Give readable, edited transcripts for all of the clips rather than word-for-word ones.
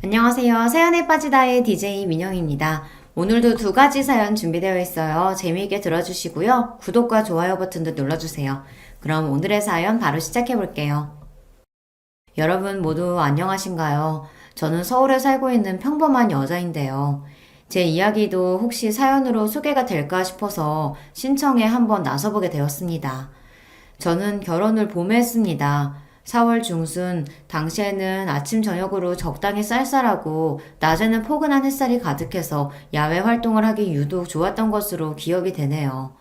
안녕하세요. 사연에 빠지다의 DJ 민영입니다. 오늘도 두 가지 사연 준비되어 있어요. 재미있게 들어주시고요. 구독과 좋아요 버튼도 눌러주세요. 그럼 오늘의 사연 바로 시작해 볼게요. 여러분 모두 안녕하신가요? 저는 서울에 살고 있는 평범한 여자인데요. 제 이야기도 혹시 사연으로 소개가 될까 싶어서 신청에 한번 나서보게 되었습니다. 저는 결혼을 봄에 했습니다. 4월 중순, 당시에는 아침 저녁으로 적당히 쌀쌀하고 낮에는 포근한 햇살이 가득해서 야외 활동을 하기 유독 좋았던 것으로 기억이 되네요.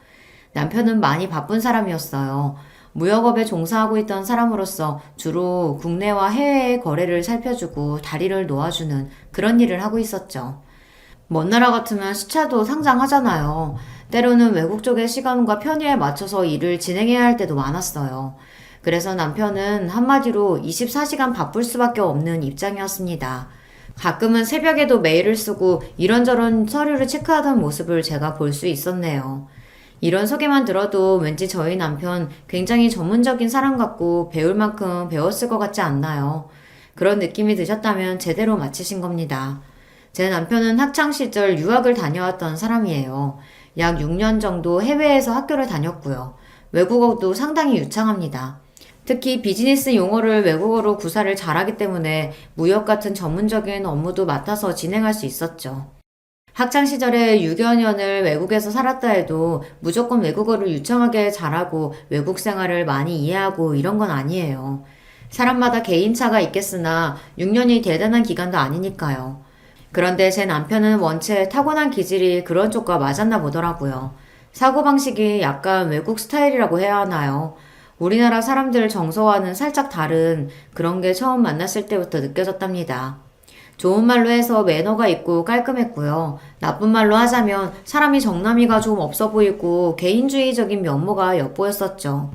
남편은 많이 바쁜 사람이었어요. 무역업에 종사하고 있던 사람으로서 주로 국내와 해외의 거래를 살펴주고 다리를 놓아주는 그런 일을 하고 있었죠. 먼 나라 같으면 시차도 상장하잖아요. 때로는 외국 쪽의 시간과 편의에 맞춰서 일을 진행해야 할 때도 많았어요. 그래서 남편은 한마디로 24시간 바쁠 수밖에 없는 입장이었습니다. 가끔은 새벽에도 메일을 쓰고 이런저런 서류를 체크하던 모습을 제가 볼 수 있었네요. 이런 소개만 들어도 왠지 저희 남편 굉장히 전문적인 사람 같고 배울 만큼 배웠을 것 같지 않나요? 그런 느낌이 드셨다면 제대로 맞히신 겁니다. 제 남편은 학창시절 유학을 다녀왔던 사람이에요. 약 6년 정도 해외에서 학교를 다녔고요. 외국어도 상당히 유창합니다. 특히 비즈니스 용어를 외국어로 구사를 잘하기 때문에 무역 같은 전문적인 업무도 맡아서 진행할 수 있었죠. 학창시절에 6여 년을 외국에서 살았다 해도 무조건 외국어를 유창하게 잘하고 외국 생활을 많이 이해하고 이런 건 아니에요. 사람마다 개인차가 있겠으나 6년이 대단한 기간도 아니니까요. 그런데 제 남편은 원체 타고난 기질이 그런 쪽과 맞았나 보더라고요. 사고방식이 약간 외국 스타일이라고 해야 하나요? 우리나라 사람들 정서와는 살짝 다른 그런 게 처음 만났을 때부터 느껴졌답니다. 좋은 말로 해서 매너가 있고 깔끔했고요. 나쁜 말로 하자면 사람이 정남이가 좀 없어 보이고 개인주의적인 면모가 엿보였었죠.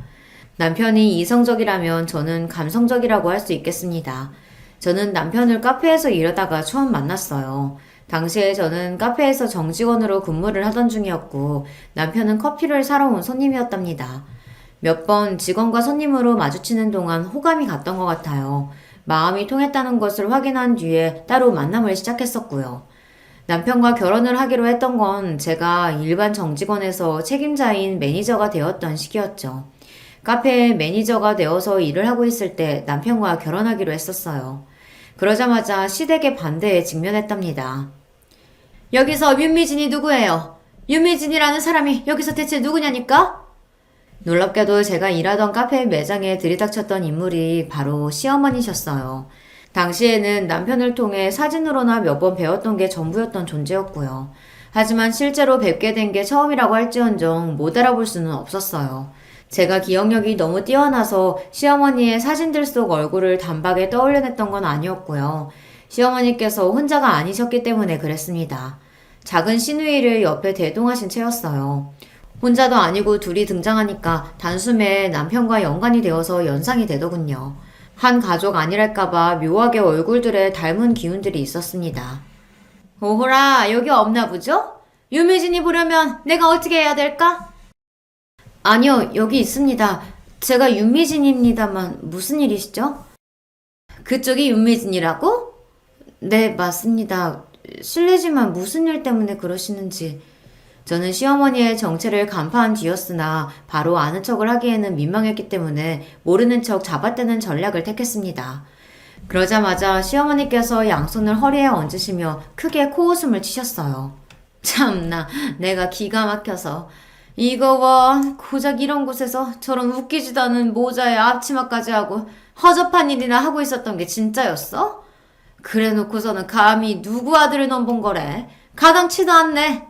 남편이 이성적이라면 저는 감성적이라고 할 수 있겠습니다. 저는 남편을 카페에서 일하다가 처음 만났어요. 당시에 저는 카페에서 정직원으로 근무를 하던 중이었고 남편은 커피를 사러 온 손님이었답니다. 몇 번 직원과 손님으로 마주치는 동안 호감이 갔던 것 같아요. 마음이 통했다는 것을 확인한 뒤에 따로 만남을 시작했었고요. 남편과 결혼을 하기로 했던 건 제가 일반 정직원에서 책임자인 매니저가 되었던 시기였죠. 카페에 매니저가 되어서 일을 하고 있을 때 남편과 결혼하기로 했었어요. 그러자마자 시댁의 반대에 직면했답니다. 여기서 윤미진이 누구예요? 윤미진이라는 사람이 여기서 대체 누구냐니까? 놀랍게도 제가 일하던 카페 매장에 들이닥쳤던 인물이 바로 시어머니셨어요. 당시에는 남편을 통해 사진으로나 몇 번 배웠던 게 전부였던 존재였고요. 하지만 실제로 뵙게 된 게 처음이라고 할지언정 못 알아볼 수는 없었어요. 제가 기억력이 너무 뛰어나서 시어머니의 사진들 속 얼굴을 단박에 떠올려냈던 건 아니었고요. 시어머니께서 혼자가 아니셨기 때문에 그랬습니다. 작은 시누이를 옆에 대동하신 채였어요. 혼자도 아니고 둘이 등장하니까 단숨에 남편과 연관이 되어서 연상이 되더군요. 한 가족 아니랄까봐 묘하게 얼굴들에 닮은 기운들이 있었습니다. 오호라, 여기 없나 보죠? 유미진이 보려면 내가 어떻게 해야 될까? 아니요, 여기 있습니다. 제가 윤미진입니다만 무슨 일이시죠? 그쪽이 윤미진이라고? 네, 맞습니다. 실례지만 무슨 일 때문에 그러시는지. 저는 시어머니의 정체를 간파한 뒤였으나 바로 아는 척을 하기에는 민망했기 때문에 모르는 척 잡아떼는 전략을 택했습니다. 그러자마자 시어머니께서 양손을 허리에 얹으시며 크게 코웃음을 치셨어요. 참나, 내가 기가 막혀서. 이거 와, 고작 이런 곳에서 저런 웃기지도 않은 모자에 앞치마까지 하고 허접한 일이나 하고 있었던 게 진짜였어? 그래 놓고서는 감히 누구 아들을 넘본 거래? 가당치도 않네.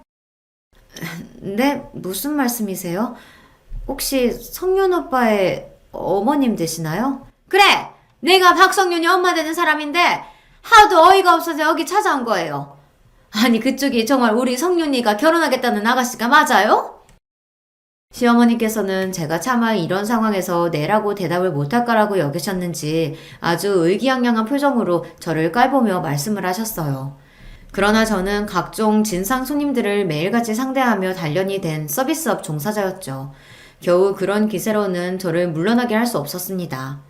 네, 무슨 말씀이세요? 혹시 성윤 오빠의 어머님 되시나요? 그래! 내가 박성윤이 엄마 되는 사람인데 하도 어이가 없어서 여기 찾아온 거예요. 아니, 그쪽이 정말 우리 성윤이가 결혼하겠다는 아가씨가 맞아요? 시어머니께서는 제가 차마 이런 상황에서 네라고 대답을 못할 거라고 여기셨는지 아주 의기양양한 표정으로 저를 깔보며 말씀을 하셨어요. 그러나 저는 각종 진상 손님들을 매일같이 상대하며 단련이 된 서비스업 종사자였죠. 겨우 그런 기세로는 저를 물러나게 할 수 없었습니다.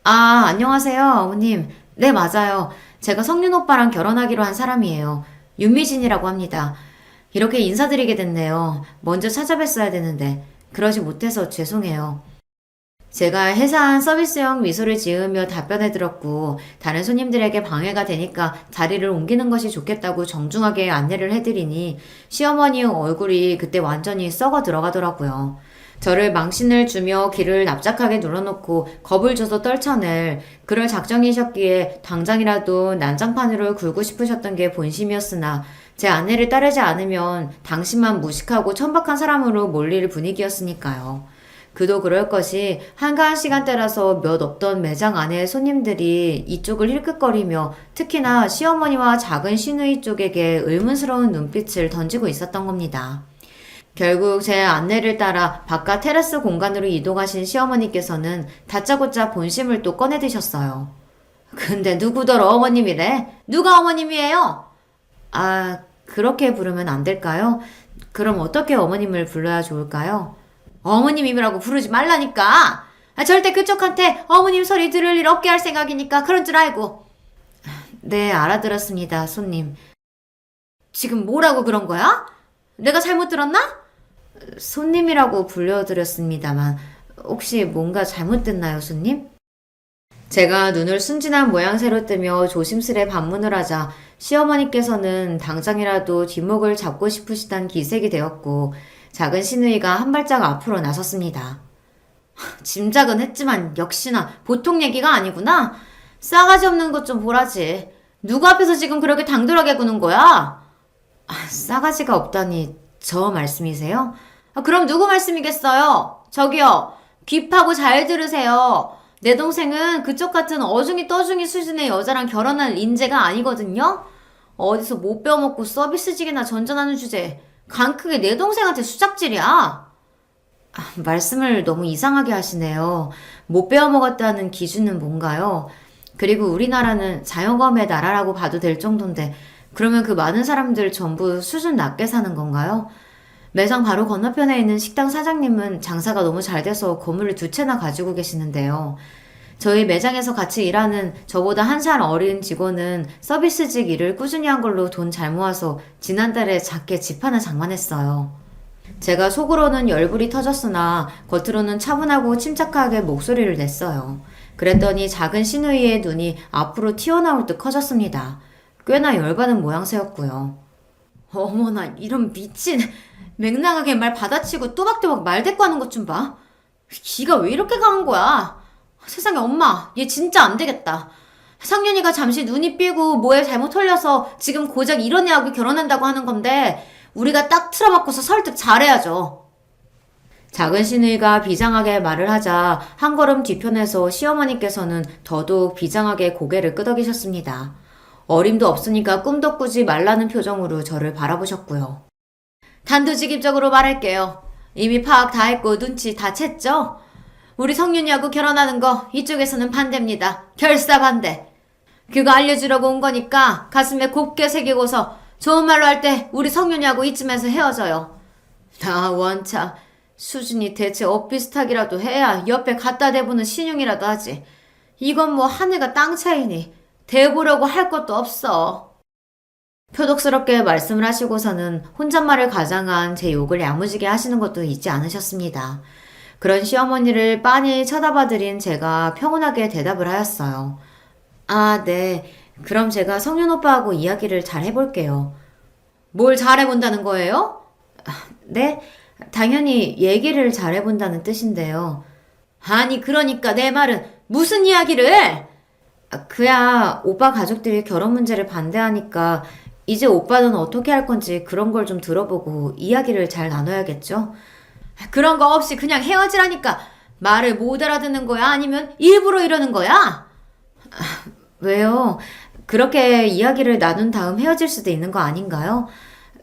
아, 안녕하세요, 어머님. 네, 맞아요. 제가 성윤 오빠랑 결혼하기로 한 사람이에요. 윤미진이라고 합니다. 이렇게 인사드리게 됐네요. 먼저 찾아뵀어야 되는데 그러지 못해서 죄송해요. 제가 해사한 서비스형 미소를 지으며 답변해 들었고 다른 손님들에게 방해가 되니까 자리를 옮기는 것이 좋겠다고 정중하게 안내를 해드리니 시어머니 얼굴이 그때 완전히 썩어 들어가더라고요. 저를 망신을 주며 귀를 납작하게 눌러놓고 겁을 줘서 떨쳐낼 그럴 작정이셨기에 당장이라도 난장판으로 굴고 싶으셨던 게 본심이었으나 제 안내를 따르지 않으면 당신만 무식하고 천박한 사람으로 몰릴 분위기였으니까요. 그도 그럴 것이 한가한 시간대라서 몇 없던 매장 안에 손님들이 이쪽을 힐끗거리며 특히나 시어머니와 작은 시누이 쪽에게 의문스러운 눈빛을 던지고 있었던 겁니다. 결국 제 안내를 따라 바깥 테라스 공간으로 이동하신 시어머니께서는 다짜고짜 본심을 또 꺼내드셨어요. 근데 누구더러 어머님이래? 누가 어머님이에요? 아, 그렇게 부르면 안 될까요? 그럼 어떻게 어머님을 불러야 좋을까요? 어머님이라고 부르지 말라니까. 절대 그쪽한테 어머님 소리 들을 일 없게 할 생각이니까 그런 줄 알고. 네, 알아들었습니다, 손님. 지금 뭐라고 그런 거야? 내가 잘못 들었나? 손님이라고 불려드렸습니다만 혹시 뭔가 잘못됐나요, 손님? 제가 눈을 순진한 모양새로 뜨며 조심스레 반문을 하자 시어머니께서는 당장이라도 뒷목을 잡고 싶으시단 기색이 되었고 작은 시누이가 한 발짝 앞으로 나섰습니다. 짐작은 했지만 역시나 보통 얘기가 아니구나. 싸가지 없는 것 좀 보라지. 누구 앞에서 지금 그렇게 당돌하게 구는 거야? 싸가지가 없다니 저 말씀이세요? 그럼 누구 말씀이겠어요? 저기요. 귀 파고 잘 들으세요. 내 동생은 그쪽 같은 어중이 떠중이 수준의 여자랑 결혼할 인재가 아니거든요? 어디서 못 배워먹고 서비스직이나 전전하는 주제에 간 크게 내 동생한테 수작질이야. 말씀을 너무 이상하게 하시네요. 못 배워먹었다는 기준은 뭔가요? 그리고 우리나라는 자영업의 나라라고 봐도 될 정도인데 그러면 그 많은 사람들 전부 수준 낮게 사는 건가요? 매장 바로 건너편에 있는 식당 사장님은 장사가 너무 잘 돼서 건물을 2채나 가지고 계시는데요. 저희 매장에서 같이 일하는 저보다 1살 어린 직원은 서비스직 일을 꾸준히 한 걸로 돈 잘 모아서 지난달에 작게 집 하나 장만했어요. 제가 속으로는 열불이 터졌으나 겉으로는 차분하고 침착하게 목소리를 냈어요. 그랬더니 작은 시누이의 눈이 앞으로 튀어나올 듯 커졌습니다. 꽤나 열받은 모양새였고요. 어머나 이런 미친 맹랑하게 말 받아치고 또박또박 말대꾸하는 것 좀 봐. 기가 왜 이렇게 강한 거야? 세상에 엄마 얘 진짜 안 되겠다. 상윤이가 잠시 눈이 삐고 뭐에 잘못 털려서 지금 고작 이런 애하고 결혼한다고 하는 건데 우리가 딱 틀어막고서 설득 잘해야죠. 작은 시누이가 비장하게 말을 하자 한 걸음 뒤편에서 시어머니께서는 더더욱 비장하게 고개를 끄덕이셨습니다. 어림도 없으니까 꿈도 꾸지 말라는 표정으로 저를 바라보셨고요. 단도직입적으로 말할게요. 이미 파악 다 했고 눈치 다 챘죠? 우리 성윤이하고 결혼하는 거 이쪽에서는 반대입니다. 결사 반대. 그거 알려주려고 온 거니까 가슴에 곱게 새기고서 좋은 말로 할 때 우리 성윤이하고 이쯤에서 헤어져요. 나 원차 수준이 대체 엇비슷하기라도 해야 옆에 갖다 대보는 신용이라도 하지. 이건 뭐 하늘과 땅 차이니 대보려고 할 것도 없어. 표독스럽게 말씀을 하시고서는 혼잣말을 가장한 제 욕을 야무지게 하시는 것도 잊지 않으셨습니다. 그런 시어머니를 빤히 쳐다봐드린 제가 평온하게 대답을 하였어요. 아, 네. 그럼 제가 성윤 오빠하고 이야기를 잘 해볼게요. 뭘 잘해본다는 거예요? 네? 당연히 얘기를 잘해본다는 뜻인데요. 아니, 그러니까 내 말은 무슨 이야기를? 그야 오빠 가족들이 결혼 문제를 반대하니까 이제 오빠는 어떻게 할 건지 그런 걸 좀 들어보고 이야기를 잘 나눠야겠죠? 그런 거 없이 그냥 헤어지라니까. 말을 못 알아듣는 거야? 아니면 일부러 이러는 거야? 왜요? 그렇게 이야기를 나눈 다음 헤어질 수도 있는 거 아닌가요?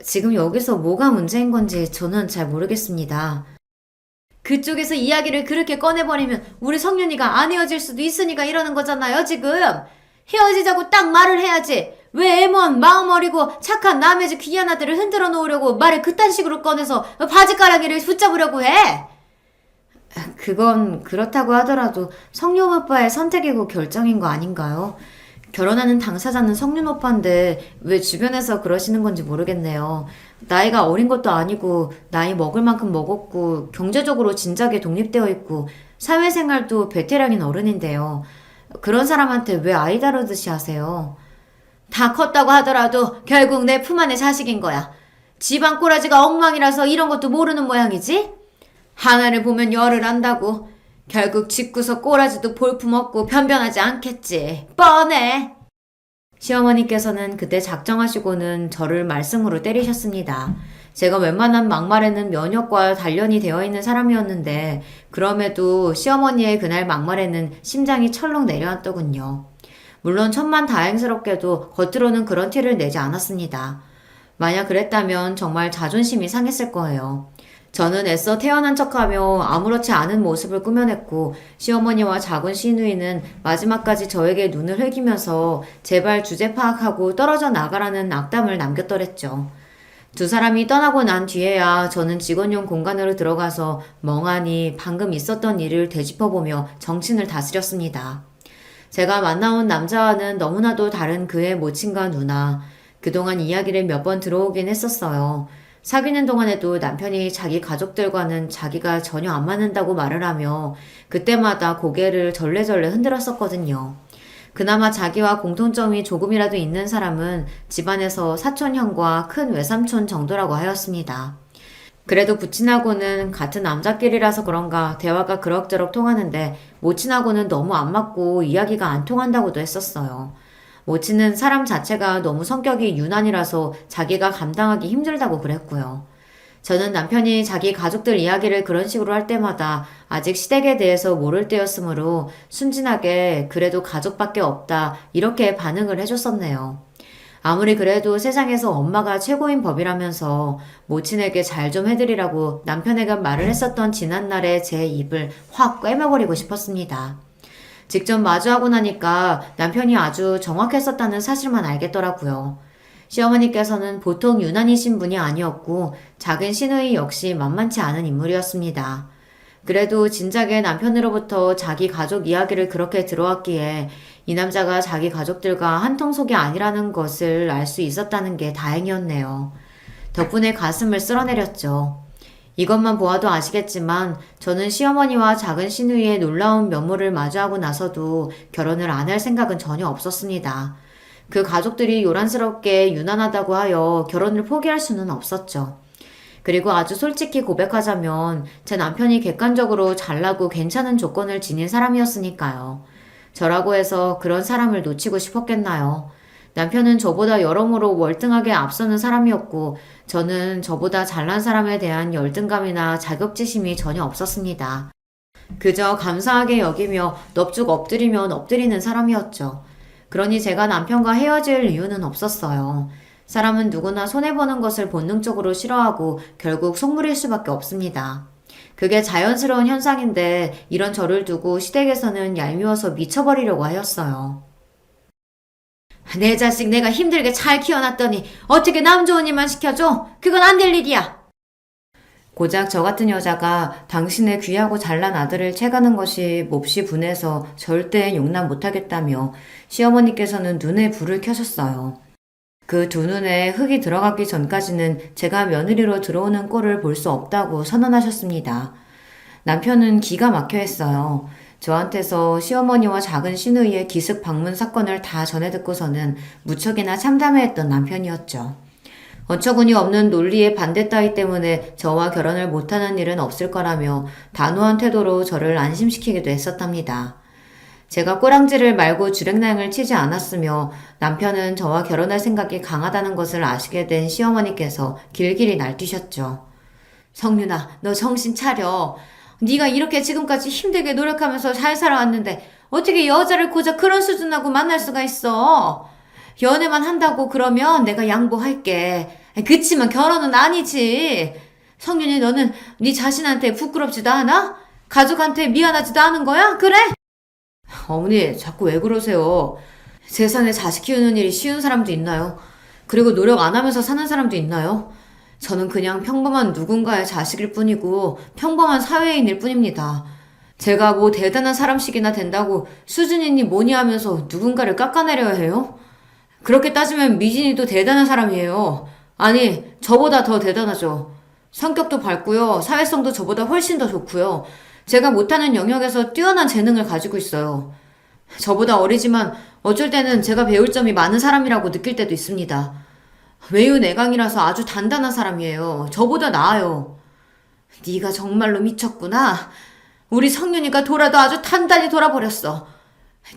지금 여기서 뭐가 문제인 건지 저는 잘 모르겠습니다. 그쪽에서 이야기를 그렇게 꺼내버리면 우리 성윤이가 안 헤어질 수도 있으니까 이러는 거잖아요, 지금. 헤어지자고 딱 말을 해야지. 왜 애먼 마음 어리고 착한 남의 집 귀한 아들을 흔들어 놓으려고 말을 그딴 식으로 꺼내서 바지가랑이를 붙잡으려고 해? 그건 그렇다고 하더라도 성룡 오빠의 선택이고 결정인 거 아닌가요? 결혼하는 당사자는 성윤 오빠인데 왜 주변에서 그러시는 건지 모르겠네요. 나이가 어린 것도 아니고 나이 먹을 만큼 먹었고 경제적으로 진작에 독립되어 있고 사회생활도 베테랑인 어른인데요. 그런 사람한테 왜 아이 다루듯이 하세요? 다 컸다고 하더라도 결국 내 품 안의 자식인 거야. 집안 꼬라지가 엉망이라서 이런 것도 모르는 모양이지? 하나를 보면 열을 안다고. 결국 집구석 꼬라지도 볼품없고 변변하지 않겠지. 뻔해. 시어머니께서는 그때 작정하시고는 저를 말씀으로 때리셨습니다. 제가 웬만한 막말에는 면역과 단련이 되어 있는 사람이었는데 그럼에도 시어머니의 그날 막말에는 심장이 철렁 내려앉더군요. 물론 천만다행스럽게도 겉으로는 그런 티를 내지 않았습니다. 만약 그랬다면 정말 자존심이 상했을 거예요. 저는 애써 태어난 척하며 아무렇지 않은 모습을 꾸며냈고 시어머니와 작은 시누이는 마지막까지 저에게 눈을 흘기면서 제발 주제 파악하고 떨어져 나가라는 악담을 남겼더랬죠. 두 사람이 떠나고 난 뒤에야 저는 직원용 공간으로 들어가서 멍하니 방금 있었던 일을 되짚어보며 정신을 다스렸습니다. 제가 만나온 남자와는 너무나도 다른 그의 모친과 누나, 그동안 이야기를 몇 번 들어오긴 했었어요. 사귀는 동안에도 남편이 자기 가족들과는 자기가 전혀 안 맞는다고 말을 하며 그때마다 고개를 절레절레 흔들었었거든요. 그나마 자기와 공통점이 조금이라도 있는 사람은 집안에서 사촌형과 큰 외삼촌 정도라고 하였습니다. 그래도 부친하고는 같은 남자끼리라서 그런가 대화가 그럭저럭 통하는데 모친하고는 너무 안 맞고 이야기가 안 통한다고도 했었어요. 모친은 사람 자체가 너무 성격이 유난이라서 자기가 감당하기 힘들다고 그랬고요. 저는 남편이 자기 가족들 이야기를 그런 식으로 할 때마다 아직 시댁에 대해서 모를 때였으므로 순진하게 그래도 가족밖에 없다 이렇게 반응을 해줬었네요. 아무리 그래도 세상에서 엄마가 최고인 법이라면서 모친에게 잘 좀 해드리라고 남편에게 말을 했었던 지난날에 제 입을 확 꿰매버리고 싶었습니다. 직접 마주하고 나니까 남편이 아주 정확했었다는 사실만 알겠더라고요. 시어머니께서는 보통 유난이신 분이 아니었고 작은 시누이 역시 만만치 않은 인물이었습니다. 그래도 진작에 남편으로부터 자기 가족 이야기를 그렇게 들어왔기에 이 남자가 자기 가족들과 한통속이 아니라는 것을 알 수 있었다는 게 다행이었네요. 덕분에 가슴을 쓸어내렸죠. 이것만 보아도 아시겠지만 저는 시어머니와 작은 시누이의 놀라운 면모를 마주하고 나서도 결혼을 안 할 생각은 전혀 없었습니다. 그 가족들이 요란스럽게 유난하다고 하여 결혼을 포기할 수는 없었죠. 그리고 아주 솔직히 고백하자면 제 남편이 객관적으로 잘나고 괜찮은 조건을 지닌 사람이었으니까요. 저라고 해서 그런 사람을 놓치고 싶었겠나요? 남편은 저보다 여러모로 월등하게 앞서는 사람이었고 저는 저보다 잘난 사람에 대한 열등감이나 자격지심이 전혀 없었습니다. 그저 감사하게 여기며 넙죽 엎드리면 엎드리는 사람이었죠. 그러니 제가 남편과 헤어질 이유는 없었어요. 사람은 누구나 손해보는 것을 본능적으로 싫어하고 결국 속물일 수밖에 없습니다. 그게 자연스러운 현상인데 이런 저를 두고 시댁에서는 얄미워서 미쳐버리려고 하였어요. 내 자식 내가 힘들게 잘 키워놨더니 어떻게 남 좋은 일만 시켜줘? 그건 안 될 일이야. 고작 저 같은 여자가 당신의 귀하고 잘난 아들을 채가는 것이 몹시 분해서 절대 용납 못하겠다며 시어머니께서는 눈에 불을 켜셨어요. 그 두 눈에 흙이 들어가기 전까지는 제가 며느리로 들어오는 꼴을 볼 수 없다고 선언하셨습니다. 남편은 기가 막혀 했어요. 저한테서 시어머니와 작은 시누이의 기습 방문 사건을 다 전해 듣고서는 무척이나 참담해했던 남편이었죠. 어처구니 없는 논리의 반대 따위 때문에 저와 결혼을 못하는 일은 없을 거라며 단호한 태도로 저를 안심시키기도 했었답니다. 제가 꼬랑지를 말고 주랭랑을 치지 않았으며 남편은 저와 결혼할 생각이 강하다는 것을 아시게 된 시어머니께서 길길이 날뛰셨죠. 성윤아, 너 정신 차려. 네가 이렇게 지금까지 힘들게 노력하면서 잘 살아왔는데 어떻게 여자를 고작 그런 수준하고 만날 수가 있어. 연애만 한다고 그러면 내가 양보할게. 그치만 결혼은 아니지. 성윤이 너는 네 자신한테 부끄럽지도 않아? 가족한테 미안하지도 않은 거야? 그래? 어머니 자꾸 왜 그러세요? 세상에 자식 키우는 일이 쉬운 사람도 있나요? 그리고 노력 안 하면서 사는 사람도 있나요? 저는 그냥 평범한 누군가의 자식일 뿐이고 평범한 사회인일 뿐입니다. 제가 뭐 대단한 사람씩이나 된다고 수진이니 뭐니 하면서 누군가를 깎아내려야 해요? 그렇게 따지면 미진이도 대단한 사람이에요. 아니, 저보다 더 대단하죠. 성격도 밝고요. 사회성도 저보다 훨씬 더 좋고요. 제가 못하는 영역에서 뛰어난 재능을 가지고 있어요. 저보다 어리지만 어쩔 때는 제가 배울 점이 많은 사람이라고 느낄 때도 있습니다. 외유내강이라서 아주 단단한 사람이에요. 저보다 나아요. 네가 정말로 미쳤구나. 우리 성윤이가 돌아도 아주 단단히 돌아버렸어.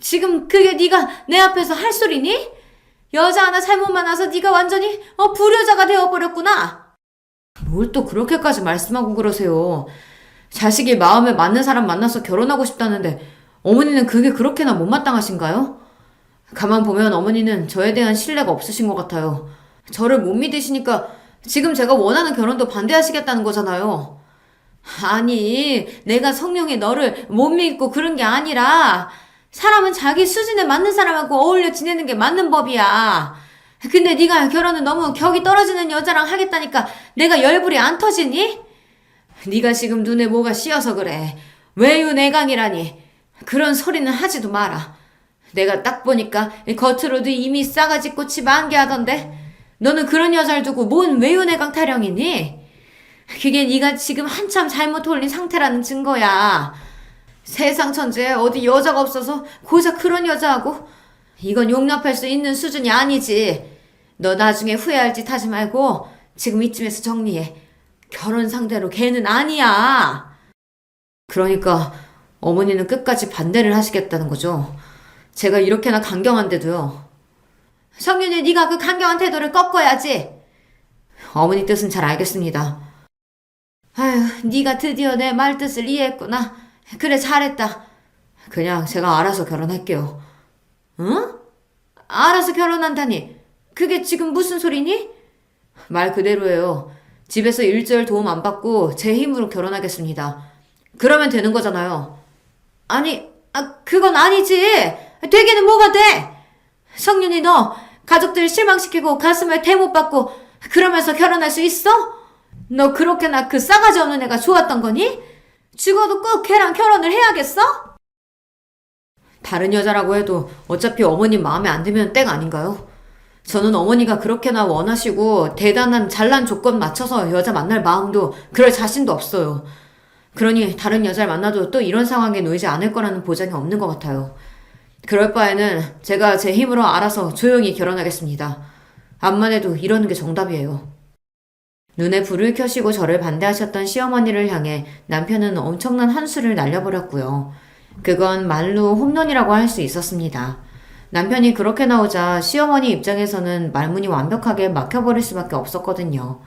지금 그게 네가 내 앞에서 할 소리니? 여자 하나 잘못 만나서 네가 완전히 불효자가 되어버렸구나. 뭘 또 그렇게까지 말씀하고 그러세요. 자식이 마음에 맞는 사람 만나서 결혼하고 싶다는데 어머니는 그게 그렇게나 못마땅하신가요? 가만 보면 어머니는 저에 대한 신뢰가 없으신 것 같아요. 저를 못 믿으시니까 지금 제가 원하는 결혼도 반대하시겠다는 거잖아요. 아니, 내가 성령이 너를 못 믿고 그런 게 아니라 사람은 자기 수준에 맞는 사람하고 어울려 지내는 게 맞는 법이야. 근데 네가 결혼은 너무 격이 떨어지는 여자랑 하겠다니까 내가 열불이 안 터지니? 네가 지금 눈에 뭐가 씌어서 그래. 외유내강이라니. 그런 소리는 하지도 마라. 내가 딱 보니까 겉으로도 이미 싸가지 꽃이 만개하던데 너는 그런 여자를 두고 뭔 외유내강 타령이니? 그게 네가 지금 한참 잘못 돌린 상태라는 증거야. 세상 천지에 어디 여자가 없어서 고작 그런 여자하고 이건 용납할 수 있는 수준이 아니지. 너 나중에 후회할 짓 하지 말고 지금 이쯤에서 정리해. 결혼 상대로 걔는 아니야. 그러니까 어머니는 끝까지 반대를 하시겠다는 거죠. 제가 이렇게나 강경한데도요. 성윤이 네가 그 강경한 태도를 꺾어야지. 어머니 뜻은 잘 알겠습니다. 아휴, 네가 드디어 내 말뜻을 이해했구나. 그래, 잘했다. 그냥 제가 알아서 결혼할게요. 응? 알아서 결혼한다니. 그게 지금 무슨 소리니? 말 그대로예요. 집에서 일절 도움 안 받고 제 힘으로 결혼하겠습니다. 그러면 되는 거잖아요. 아니, 그건 아니지. 되기는 뭐가 돼? 성윤이 너 가족들 실망시키고 가슴에 대못 받고 그러면서 결혼할 수 있어? 너 그렇게나 그 싸가지 없는 애가 좋았던 거니? 죽어도 꼭 걔랑 결혼을 해야겠어? 다른 여자라고 해도 어차피 어머님 마음에 안 들면 땡 아닌가요? 저는 어머니가 그렇게나 원하시고 대단한 잘난 조건 맞춰서 여자 만날 마음도 그럴 자신도 없어요. 그러니 다른 여자를 만나도 또 이런 상황에 놓이지 않을 거라는 보장이 없는 것 같아요. 그럴 바에는 제가 제 힘으로 알아서 조용히 결혼하겠습니다. 암만 해도 이러는 게 정답이에요. 눈에 불을 켜시고 저를 반대하셨던 시어머니를 향해 남편은 엄청난 한 수를 날려버렸고요. 그건 말로 홈런이라고 할 수 있었습니다. 남편이 그렇게 나오자 시어머니 입장에서는 말문이 완벽하게 막혀버릴 수밖에 없었거든요.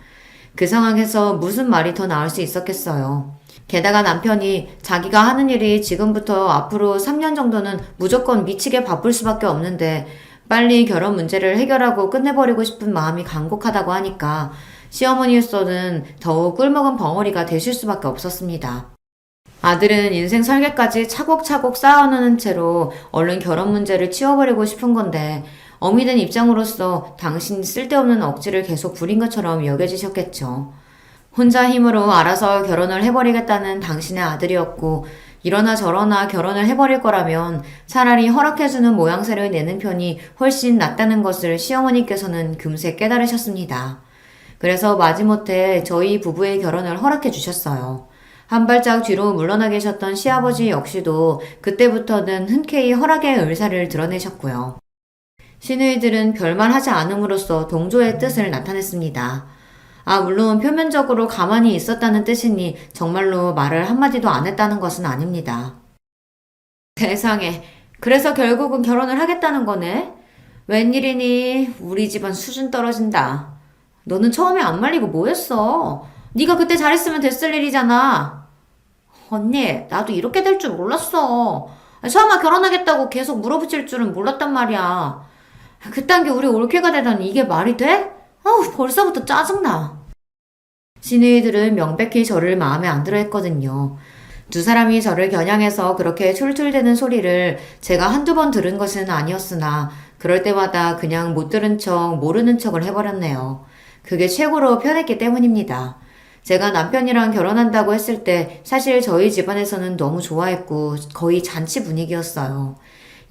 그 상황에서 무슨 말이 더 나을 수 있었겠어요. 게다가 남편이 자기가 하는 일이 지금부터 앞으로 3년 정도는 무조건 미치게 바쁠 수밖에 없는데 빨리 결혼 문제를 해결하고 끝내버리고 싶은 마음이 간곡하다고 하니까 시어머니로서는 더욱 꿀먹은 벙어리가 되실 수밖에 없었습니다. 아들은 인생 설계까지 차곡차곡 쌓아놓은 채로 얼른 결혼 문제를 치워버리고 싶은 건데 어미된 입장으로서 당신 쓸데없는 억지를 계속 부린 것처럼 여겨지셨겠죠. 혼자 힘으로 알아서 결혼을 해버리겠다는 당신의 아들이었고 이러나 저러나 결혼을 해버릴 거라면 차라리 허락해주는 모양새를 내는 편이 훨씬 낫다는 것을 시어머니께서는 금세 깨달으셨습니다. 그래서 마지못해 저희 부부의 결혼을 허락해 주셨어요. 한 발짝 뒤로 물러나 계셨던 시아버지 역시도 그때부터는 흔쾌히 허락의 의사를 드러내셨고요. 시누이들은 별말 하지 않음으로써 동조의 뜻을 나타냈습니다. 물론 표면적으로 가만히 있었다는 뜻이니 정말로 말을 한마디도 안 했다는 것은 아닙니다. 세상에, 그래서 결국은 결혼을 하겠다는 거네? 웬일이니? 우리 집안 수준 떨어진다. 너는 처음에 안 말리고 뭐 했어? 네가 그때 잘했으면 됐을 일이잖아. 언니, 나도 이렇게 될 줄 몰랐어. 설마 결혼하겠다고 계속 물어붙일 줄은 몰랐단 말이야. 그딴 게 우리 올케가 되다니 이게 말이 돼? 벌써부터 짜증나. 시누이들은 명백히 저를 마음에 안 들어 했거든요. 두 사람이 저를 겨냥해서 그렇게 툴툴대는 소리를 제가 한두 번 들은 것은 아니었으나 그럴 때마다 그냥 못 들은 척 모르는 척을 해버렸네요. 그게 최고로 편했기 때문입니다. 제가 남편이랑 결혼한다고 했을 때 사실 저희 집안에서는 너무 좋아했고 거의 잔치 분위기였어요.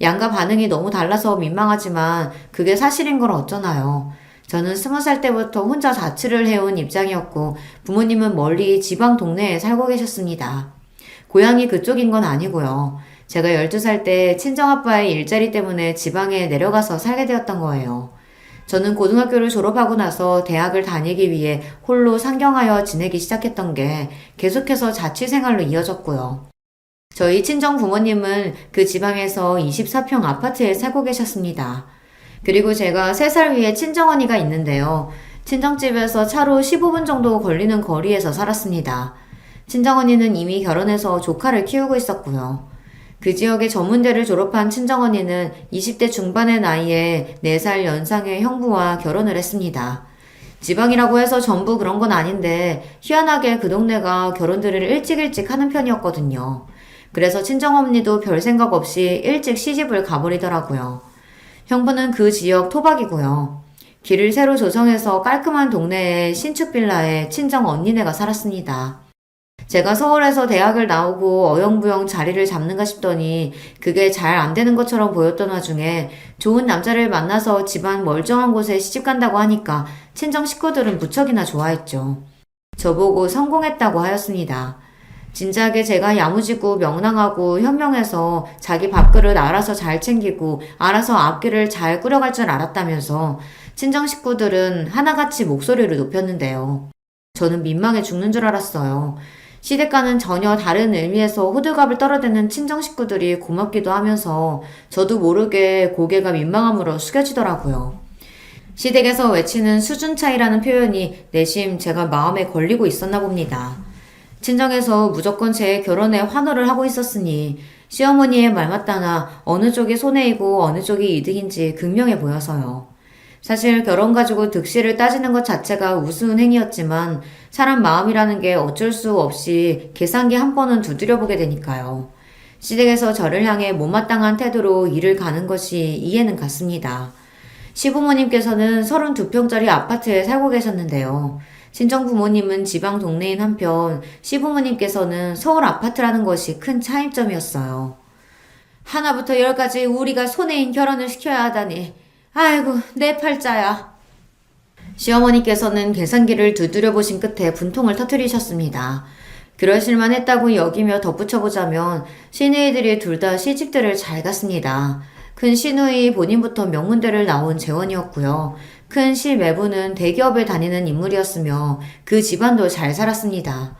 양가 반응이 너무 달라서 민망하지만 그게 사실인 걸 어쩌나요. 저는 20살 때부터 혼자 자취를 해온 입장이었고 부모님은 멀리 지방 동네에 살고 계셨습니다. 고향이 그쪽인 건 아니고요. 제가 12살 때 친정아빠의 일자리 때문에 지방에 내려가서 살게 되었던 거예요. 저는 고등학교를 졸업하고 나서 대학을 다니기 위해 홀로 상경하여 지내기 시작했던 게 계속해서 자취 생활로 이어졌고요. 저희 친정 부모님은 그 지방에서 24평 아파트에 살고 계셨습니다. 그리고 제가 3살 위에 친정언니가 있는데요. 친정집에서 차로 15분 정도 걸리는 거리에서 살았습니다. 친정언니는 이미 결혼해서 조카를 키우고 있었고요. 그 지역의 전문대를 졸업한 친정언니는 20대 중반의 나이에 4살 연상의 형부와 결혼을 했습니다. 지방이라고 해서 전부 그런 건 아닌데 희한하게 그 동네가 결혼들을 일찍 하는 편이었거든요. 그래서 친정언니도 별 생각 없이 일찍 시집을 가버리더라고요. 형부는 그 지역 토박이고요. 길을 새로 조성해서 깔끔한 동네의 신축 빌라에 친정 언니네가 살았습니다. 제가 서울에서 대학을 나오고 어영부영 자리를 잡는가 싶더니 그게 잘 안 되는 것처럼 보였던 와중에 좋은 남자를 만나서 집안 멀쩡한 곳에 시집간다고 하니까 친정 식구들은 무척이나 좋아했죠. 저보고 성공했다고 하였습니다. 진작에 제가 야무지고 명랑하고 현명해서 자기 밥그릇 알아서 잘 챙기고 알아서 앞길을 잘 꾸려갈 줄 알았다면서 친정 식구들은 하나같이 목소리를 높였는데요. 저는 민망해 죽는 줄 알았어요. 시댁과는 전혀 다른 의미에서 호들갑을 떨어대는 친정 식구들이 고맙기도 하면서 저도 모르게 고개가 민망함으로 숙여지더라고요. 시댁에서 외치는 수준 차이라는 표현이 내심 제가 마음에 걸리고 있었나 봅니다. 친정에서 무조건 제 결혼에 환호를 하고 있었으니 시어머니의 말 맞다나 어느 쪽이 손해이고 어느 쪽이 이득인지 극명해 보여서요. 사실 결혼 가지고 득실을 따지는 것 자체가 우스운 행위였지만 사람 마음이라는 게 어쩔 수 없이 계산기 한 번은 두드려보게 되니까요. 시댁에서 저를 향해 못마땅한 태도로 일을 가는 것이 이해는 갔습니다. 시부모님께서는 32평짜리 아파트에 살고 계셨는데요. 친정 부모님은 지방 동네인 한편 시부모님께서는 서울 아파트라는 것이 큰 차이점이었어요. 하나부터 열까지 우리가 손해인 결혼을 시켜야 하다니. 아이고, 내 팔자야. 시어머니께서는 계산기를 두드려 보신 끝에 분통을 터뜨리셨습니다. 그러실만 했다고 여기며 덧붙여보자면 시누이들이 둘 다 시집들을 잘 갔습니다. 큰 시누이 본인부터 명문대를 나온 재원이었고요. 큰 시매부는 대기업에 다니는 인물이었으며 그 집안도 잘 살았습니다.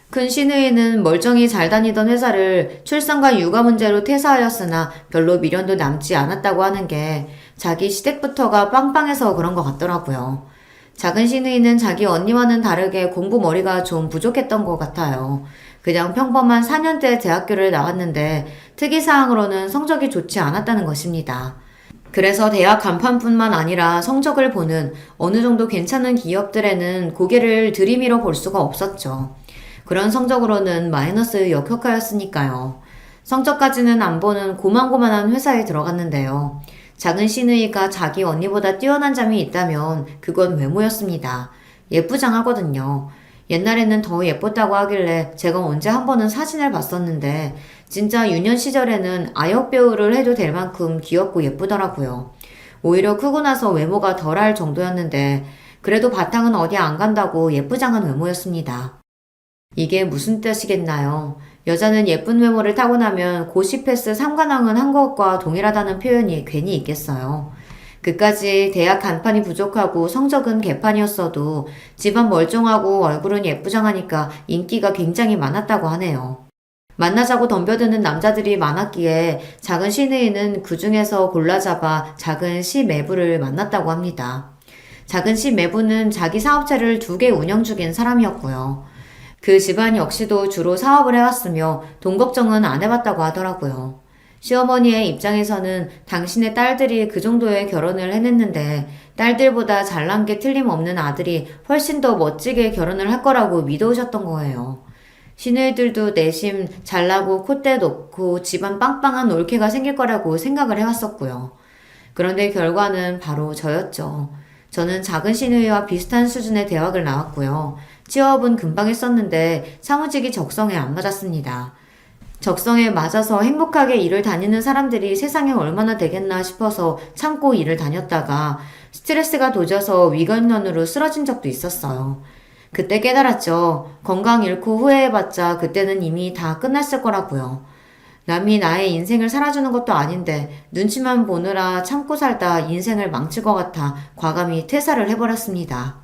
큰 시누이는 멀쩡히 잘 다니던 회사를 출산과 육아 문제로 퇴사하였으나 별로 미련도 남지 않았다고 하는 게 자기 시댁부터가 빵빵해서 그런 것 같더라고요. 작은 시누이는 자기 언니와는 다르게 공부 머리가 좀 부족했던 것 같아요. 그냥 평범한 4년대 대학교를 나왔는데 특이사항으로는 성적이 좋지 않았다는 것입니다. 그래서 대학 간판뿐만 아니라 성적을 보는 어느 정도 괜찮은 기업들에는 고개를 들이밀어 볼 수가 없었죠. 그런 성적으로는 마이너스 역효과였으니까요. 성적까지는 안 보는 고만고만한 회사에 들어갔는데요. 작은 시누이가 자기 언니보다 뛰어난 점이 있다면 그건 외모였습니다. 예쁘장하거든요. 옛날에는 더 예뻤다고 하길래 제가 언제 한 번은 사진을 봤었는데 진짜 유년 시절에는 아역 배우를 해도 될 만큼 귀엽고 예쁘더라고요. 오히려 크고 나서 외모가 덜할 정도였는데 그래도 바탕은 어디 안 간다고 예쁘장한 외모였습니다. 이게 무슨 뜻이겠나요? 여자는 예쁜 외모를 타고나면 고시 패스 3관왕은 한 것과 동일하다는 표현이 괜히 있겠어요. 그까지 대학 간판이 부족하고 성적은 개판이었어도 집안 멀쩡하고 얼굴은 예쁘장하니까 인기가 굉장히 많았다고 하네요. 만나자고 덤벼드는 남자들이 많았기에 작은 시누이는 그 중에서 골라잡아 작은 시매부를 만났다고 합니다. 작은 시매부는 자기 사업체를 2개 운영 중인 사람이었고요. 그 집안 역시도 주로 사업을 해왔으며 돈 걱정은 안 해봤다고 하더라고요. 시어머니의 입장에서는 당신의 딸들이 그 정도의 결혼을 해냈는데 딸들보다 잘난 게 틀림없는 아들이 훨씬 더 멋지게 결혼을 할 거라고 믿어오셨던 거예요. 시누이들도 내심 잘나고 콧대 높고 집안 빵빵한 올케가 생길 거라고 생각을 해왔었고요. 그런데 결과는 바로 저였죠. 저는 작은 시누이와 비슷한 수준의 대학을 나왔고요. 취업은 금방 했었는데 사무직이 적성에 안 맞았습니다. 적성에 맞아서 행복하게 일을 다니는 사람들이 세상에 얼마나 되겠나 싶어서 참고 일을 다녔다가 스트레스가 도져서 위경련으로 쓰러진 적도 있었어요. 그때 깨달았죠. 건강 잃고 후회해봤자 그때는 이미 다 끝났을 거라고요. 남이 나의 인생을 살아주는 것도 아닌데 눈치만 보느라 참고 살다 인생을 망칠 것 같아 과감히 퇴사를 해버렸습니다.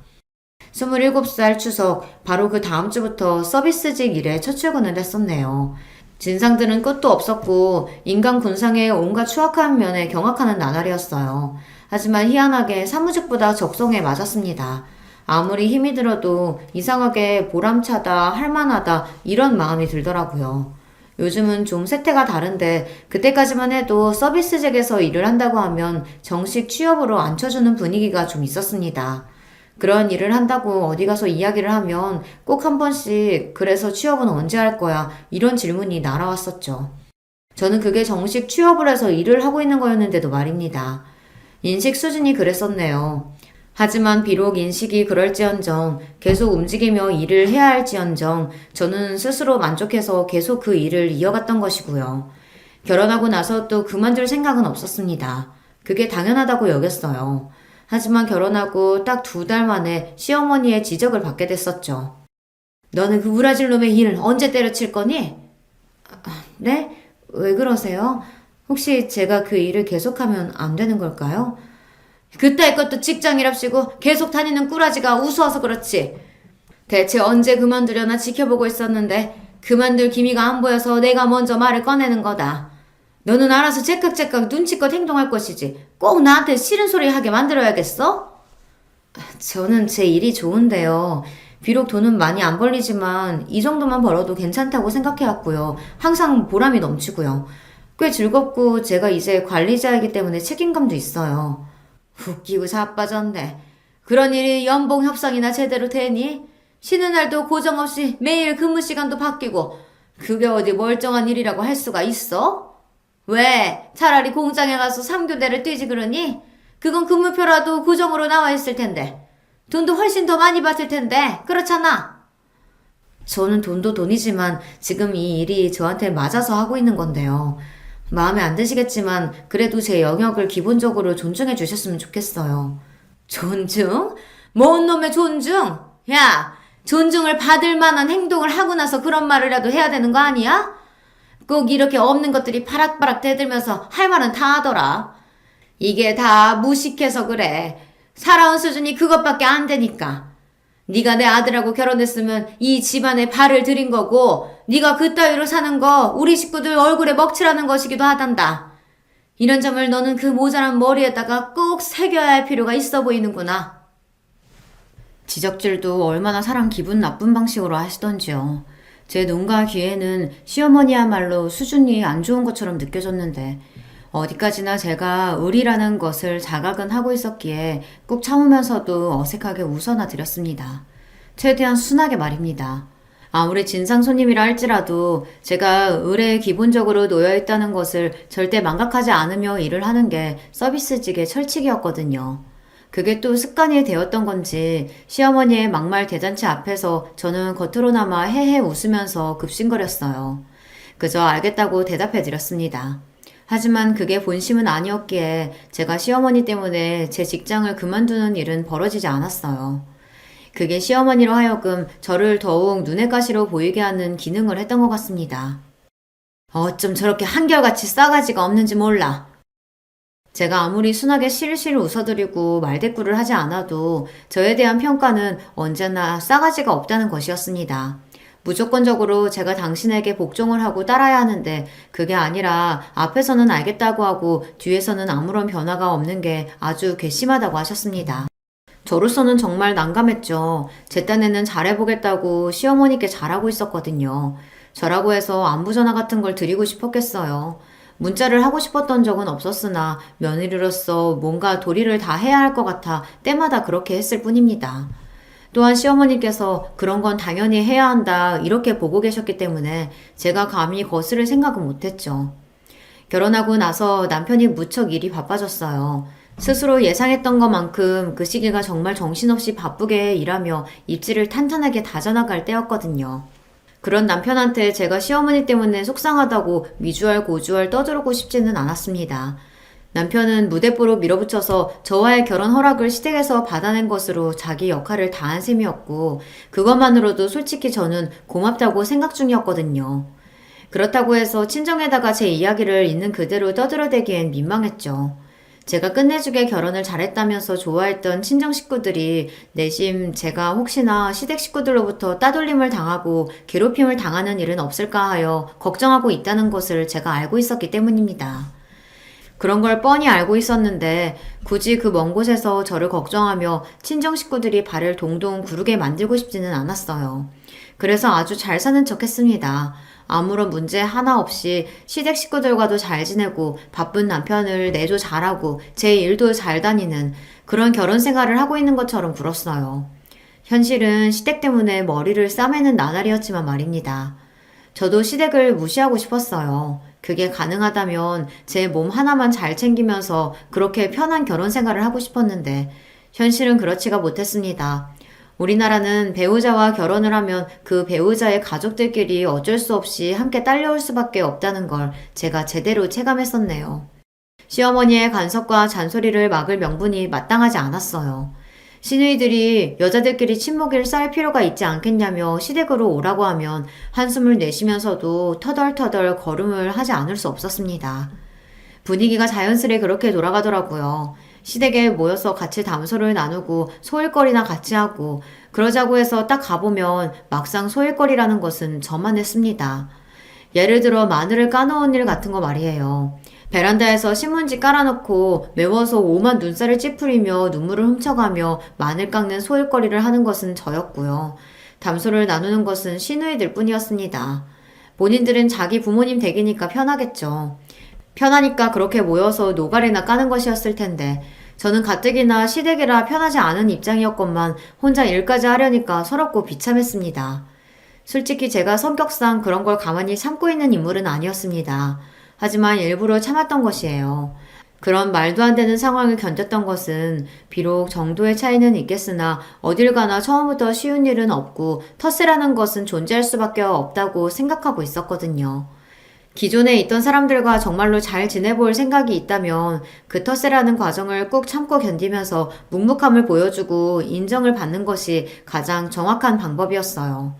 27살 추석, 바로 그 다음 주부터 서비스직 일에 첫 출근을 했었네요. 진상들은 끝도 없었고 인간 군상의 온갖 추악한 면에 경악하는 나날이었어요. 하지만 희한하게 사무직보다 적성에 맞았습니다. 아무리 힘이 들어도 이상하게 보람차다, 할만하다 이런 마음이 들더라고요. 요즘은 좀 세태가 다른데 그때까지만 해도 서비스직에서 일을 한다고 하면 정식 취업으로 앉혀주는 분위기가 좀 있었습니다. 그런 일을 한다고 어디 가서 이야기를 하면 꼭 한 번씩 그래서 취업은 언제 할 거야? 이런 질문이 날아왔었죠. 저는 그게 정식 취업을 해서 일을 하고 있는 거였는데도 말입니다. 인식 수준이 그랬었네요. 하지만 비록 인식이 그럴지언정 계속 움직이며 일을 해야 할지언정 저는 스스로 만족해서 계속 그 일을 이어갔던 것이고요. 결혼하고 나서 또 그만둘 생각은 없었습니다. 그게 당연하다고 여겼어요. 하지만 결혼하고 딱 2달 만에 시어머니의 지적을 받게 됐었죠. 너는 그 우라질 놈의 일 언제 때려칠 거니? 네? 왜 그러세요? 혹시 제가 그 일을 계속하면 안 되는 걸까요? 그따위 것도 직장이랍시고 계속 다니는 꾸라지가 우스워서 그렇지. 대체 언제 그만두려나 지켜보고 있었는데 그만둘 기미가 안 보여서 내가 먼저 말을 꺼내는 거다. 너는 알아서 제깍제깍 눈치껏 행동할 것이지 꼭 나한테 싫은 소리 하게 만들어야겠어? 저는 제 일이 좋은데요. 비록 돈은 많이 안 벌리지만 이 정도만 벌어도 괜찮다고 생각해왔고요. 항상 보람이 넘치고요. 꽤 즐겁고 제가 이제 관리자이기 때문에 책임감도 있어요. 웃기고 자빠졌네. 그런 일이 연봉 협상이나 제대로 되니? 쉬는 날도 고정 없이 매일 근무 시간도 바뀌고 그게 어디 멀쩡한 일이라고 할 수가 있어? 왜? 차라리 공장에 가서 3교대를 뛰지 그러니? 그건 근무표라도 고정으로 나와 있을 텐데. 돈도 훨씬 더 많이 받을 텐데. 그렇잖아. 저는 돈도 돈이지만 지금 이 일이 저한테 맞아서 하고 있는 건데요. 마음에 안 드시겠지만 그래도 제 영역을 기본적으로 존중해 주셨으면 좋겠어요. 존중? 뭔 놈의 존중? 야, 존중을 받을 만한 행동을 하고 나서 그런 말이라도 해야 되는 거 아니야? 꼭 이렇게 없는 것들이 바락바락 대들면서 할 말은 다 하더라. 이게 다 무식해서 그래. 살아온 수준이 그것밖에 안 되니까. 네가 내 아들하고 결혼했으면 이 집안에 발을 들인 거고 네가 그따위로 사는 거 우리 식구들 얼굴에 먹칠하는 것이기도 하단다. 이런 점을 너는 그 모자란 머리에다가 꼭 새겨야 할 필요가 있어 보이는구나. 지적질도 얼마나 사람 기분 나쁜 방식으로 하시던지요. 제 눈과 귀에는 시어머니야말로 수준이 안 좋은 것처럼 느껴졌는데 어디까지나 제가 의리라는 것을 자각은 하고 있었기에 꾹 참으면서도 어색하게 웃어나 드렸습니다. 최대한 순하게 말입니다. 아무리 진상 손님이라 할지라도 제가 의뢰에 기본적으로 놓여있다는 것을 절대 망각하지 않으며 일을 하는 게 서비스직의 철칙이었거든요. 그게 또 습관이 되었던 건지 시어머니의 막말 대잔치 앞에서 저는 겉으로나마 헤헤 웃으면서 급신거렸어요. 그저 알겠다고 대답해드렸습니다. 하지만 그게 본심은 아니었기에 제가 시어머니 때문에 제 직장을 그만두는 일은 벌어지지 않았어요. 그게 시어머니로 하여금 저를 더욱 눈의 가시로 보이게 하는 기능을 했던 것 같습니다. 어쩜 저렇게 한결같이 싸가지가 없는지 몰라. 제가 아무리 순하게 실실 웃어드리고 말대꾸를 하지 않아도 저에 대한 평가는 언제나 싸가지가 없다는 것이었습니다. 무조건적으로 제가 당신에게 복종을 하고 따라야 하는데 그게 아니라 앞에서는 알겠다고 하고 뒤에서는 아무런 변화가 없는 게 아주 괘씸하다고 하셨습니다. 저로서는 정말 난감했죠. 제 딴에는 잘해보겠다고 시어머니께 잘하고 있었거든요. 저라고 해서 안부전화 같은 걸 드리고 싶었겠어요. 문자를 하고 싶었던 적은 없었으나 며느리로서 뭔가 도리를 다 해야 할 것 같아 때마다 그렇게 했을 뿐입니다. 또한 시어머니께서 그런 건 당연히 해야 한다 이렇게 보고 계셨기 때문에 제가 감히 거스를 생각은 못했죠. 결혼하고 나서 남편이 무척 일이 바빠졌어요. 스스로 예상했던 것만큼 그 시기가 정말 정신없이 바쁘게 일하며 입지를 탄탄하게 다져나갈 때였거든요. 그런 남편한테 제가 시어머니 때문에 속상하다고 미주알 고주알 떠들고 싶지는 않았습니다. 남편은 무대뽀로 밀어붙여서 저와의 결혼 허락을 시댁에서 받아낸 것으로 자기 역할을 다한 셈이었고, 그것만으로도 솔직히 저는 고맙다고 생각 중이었거든요. 그렇다고 해서 친정에다가 제 이야기를 있는 그대로 떠들어대기엔 민망했죠. 제가 끝내주게 결혼을 잘했다면서 좋아했던 친정 식구들이 내심 제가 혹시나 시댁 식구들로부터 따돌림을 당하고 괴롭힘을 당하는 일은 없을까 하여 걱정하고 있다는 것을 제가 알고 있었기 때문입니다. 그런 걸 뻔히 알고 있었는데 굳이 그 먼 곳에서 저를 걱정하며 친정 식구들이 발을 동동 구르게 만들고 싶지는 않았어요. 그래서 아주 잘 사는 척 했습니다. 아무런 문제 하나 없이 시댁 식구들과도 잘 지내고 바쁜 남편을 내조 잘하고 제 일도 잘 다니는 그런 결혼 생활을 하고 있는 것처럼 굴었어요. 현실은 시댁 때문에 머리를 싸매는 나날이었지만 말입니다. 저도 시댁을 무시하고 싶었어요. 그게 가능하다면 제 몸 하나만 잘 챙기면서 그렇게 편한 결혼 생활을 하고 싶었는데 현실은 그렇지가 못했습니다. 우리나라는 배우자와 결혼을 하면 그 배우자의 가족들끼리 어쩔 수 없이 함께 딸려올 수밖에 없다는 걸 제가 제대로 체감했었네요. 시어머니의 간섭과 잔소리를 막을 명분이 마땅하지 않았어요. 시누이들이 여자들끼리 친목을 쌓을 필요가 있지 않겠냐며 시댁으로 오라고 하면 한숨을 내쉬면서도 터덜터덜 걸음을 하지 않을 수 없었습니다. 분위기가 자연스레 그렇게 돌아가더라고요. 시댁에 모여서 같이 담소를 나누고 소일거리나 같이 하고 그러자고 해서 딱 가보면 막상 소일거리라는 것은 저만 했습니다. 예를 들어 마늘을 까놓은 일 같은 거 말이에요. 베란다에서 신문지 깔아놓고 매워서 오만 눈살을 찌푸리며 눈물을 훔쳐가며 마늘 깎는 소일거리를 하는 것은 저였고요. 담소를 나누는 것은 시누이들 뿐이었습니다. 본인들은 자기 부모님 댁이니까 편하겠죠. 편하니까 그렇게 모여서 노가리나 까는 것이었을 텐데 저는 가뜩이나 시댁이라 편하지 않은 입장이었건만 혼자 일까지 하려니까 서럽고 비참했습니다. 솔직히 제가 성격상 그런 걸 가만히 참고 있는 인물은 아니었습니다. 하지만 일부러 참았던 것이에요. 그런 말도 안 되는 상황을 견뎠던 것은 비록 정도의 차이는 있겠으나 어딜 가나 처음부터 쉬운 일은 없고 텃세라는 것은 존재할 수밖에 없다고 생각하고 있었거든요. 기존에 있던 사람들과 정말로 잘 지내볼 생각이 있다면 그 텃세라는 과정을 꾹 참고 견디면서 묵묵함을 보여주고 인정을 받는 것이 가장 정확한 방법이었어요.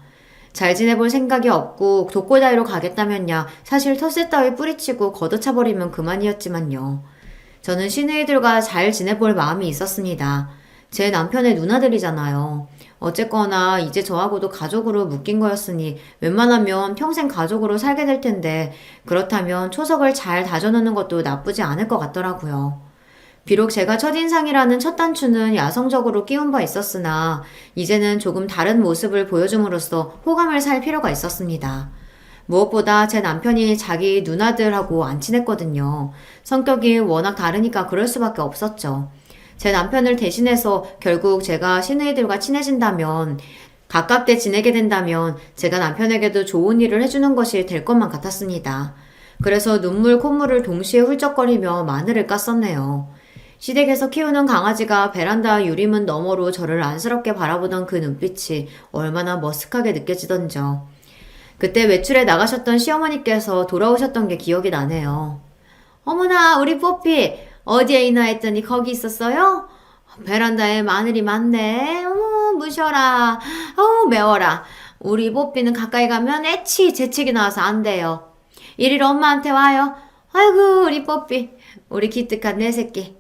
잘 지내볼 생각이 없고 독고다이로 가겠다면야 사실 텃세 따위 뿌리치고 걷어차버리면 그만이었지만요. 저는 시누이들과 잘 지내볼 마음이 있었습니다. 제 남편의 누나들이잖아요. 어쨌거나 이제 저하고도 가족으로 묶인 거였으니 웬만하면 평생 가족으로 살게 될 텐데 그렇다면 초석을 잘 다져놓는 것도 나쁘지 않을 것 같더라고요. 비록 제가 첫인상이라는 첫 단추는 야성적으로 끼운 바 있었으나 이제는 조금 다른 모습을 보여줌으로써 호감을 살 필요가 있었습니다. 무엇보다 제 남편이 자기 누나들하고 안 친했거든요. 성격이 워낙 다르니까 그럴 수밖에 없었죠. 제 남편을 대신해서 결국 제가 시누이들과 친해진다면 가깝게 지내게 된다면 제가 남편에게도 좋은 일을 해주는 것이 될 것만 같았습니다. 그래서 눈물 콧물을 동시에 훌쩍거리며 마늘을 깠었네요. 시댁에서 키우는 강아지가 베란다 유리문 너머로 저를 안쓰럽게 바라보던 그 눈빛이 얼마나 머쓱하게 느껴지던지요. 그때 외출에 나가셨던 시어머니께서 돌아오셨던 게 기억이 나네요. 어머나 우리 뽀삐 어디에 있나 했더니 거기 있었어요? 베란다에 마늘이 많네. 어머 무셔라. 어우 매워라. 우리 뽀삐는 가까이 가면 애치 재채기 나와서 안 돼요. 이리로 엄마한테 와요. 아이고 우리 뽀삐 우리 기특한 내 새끼.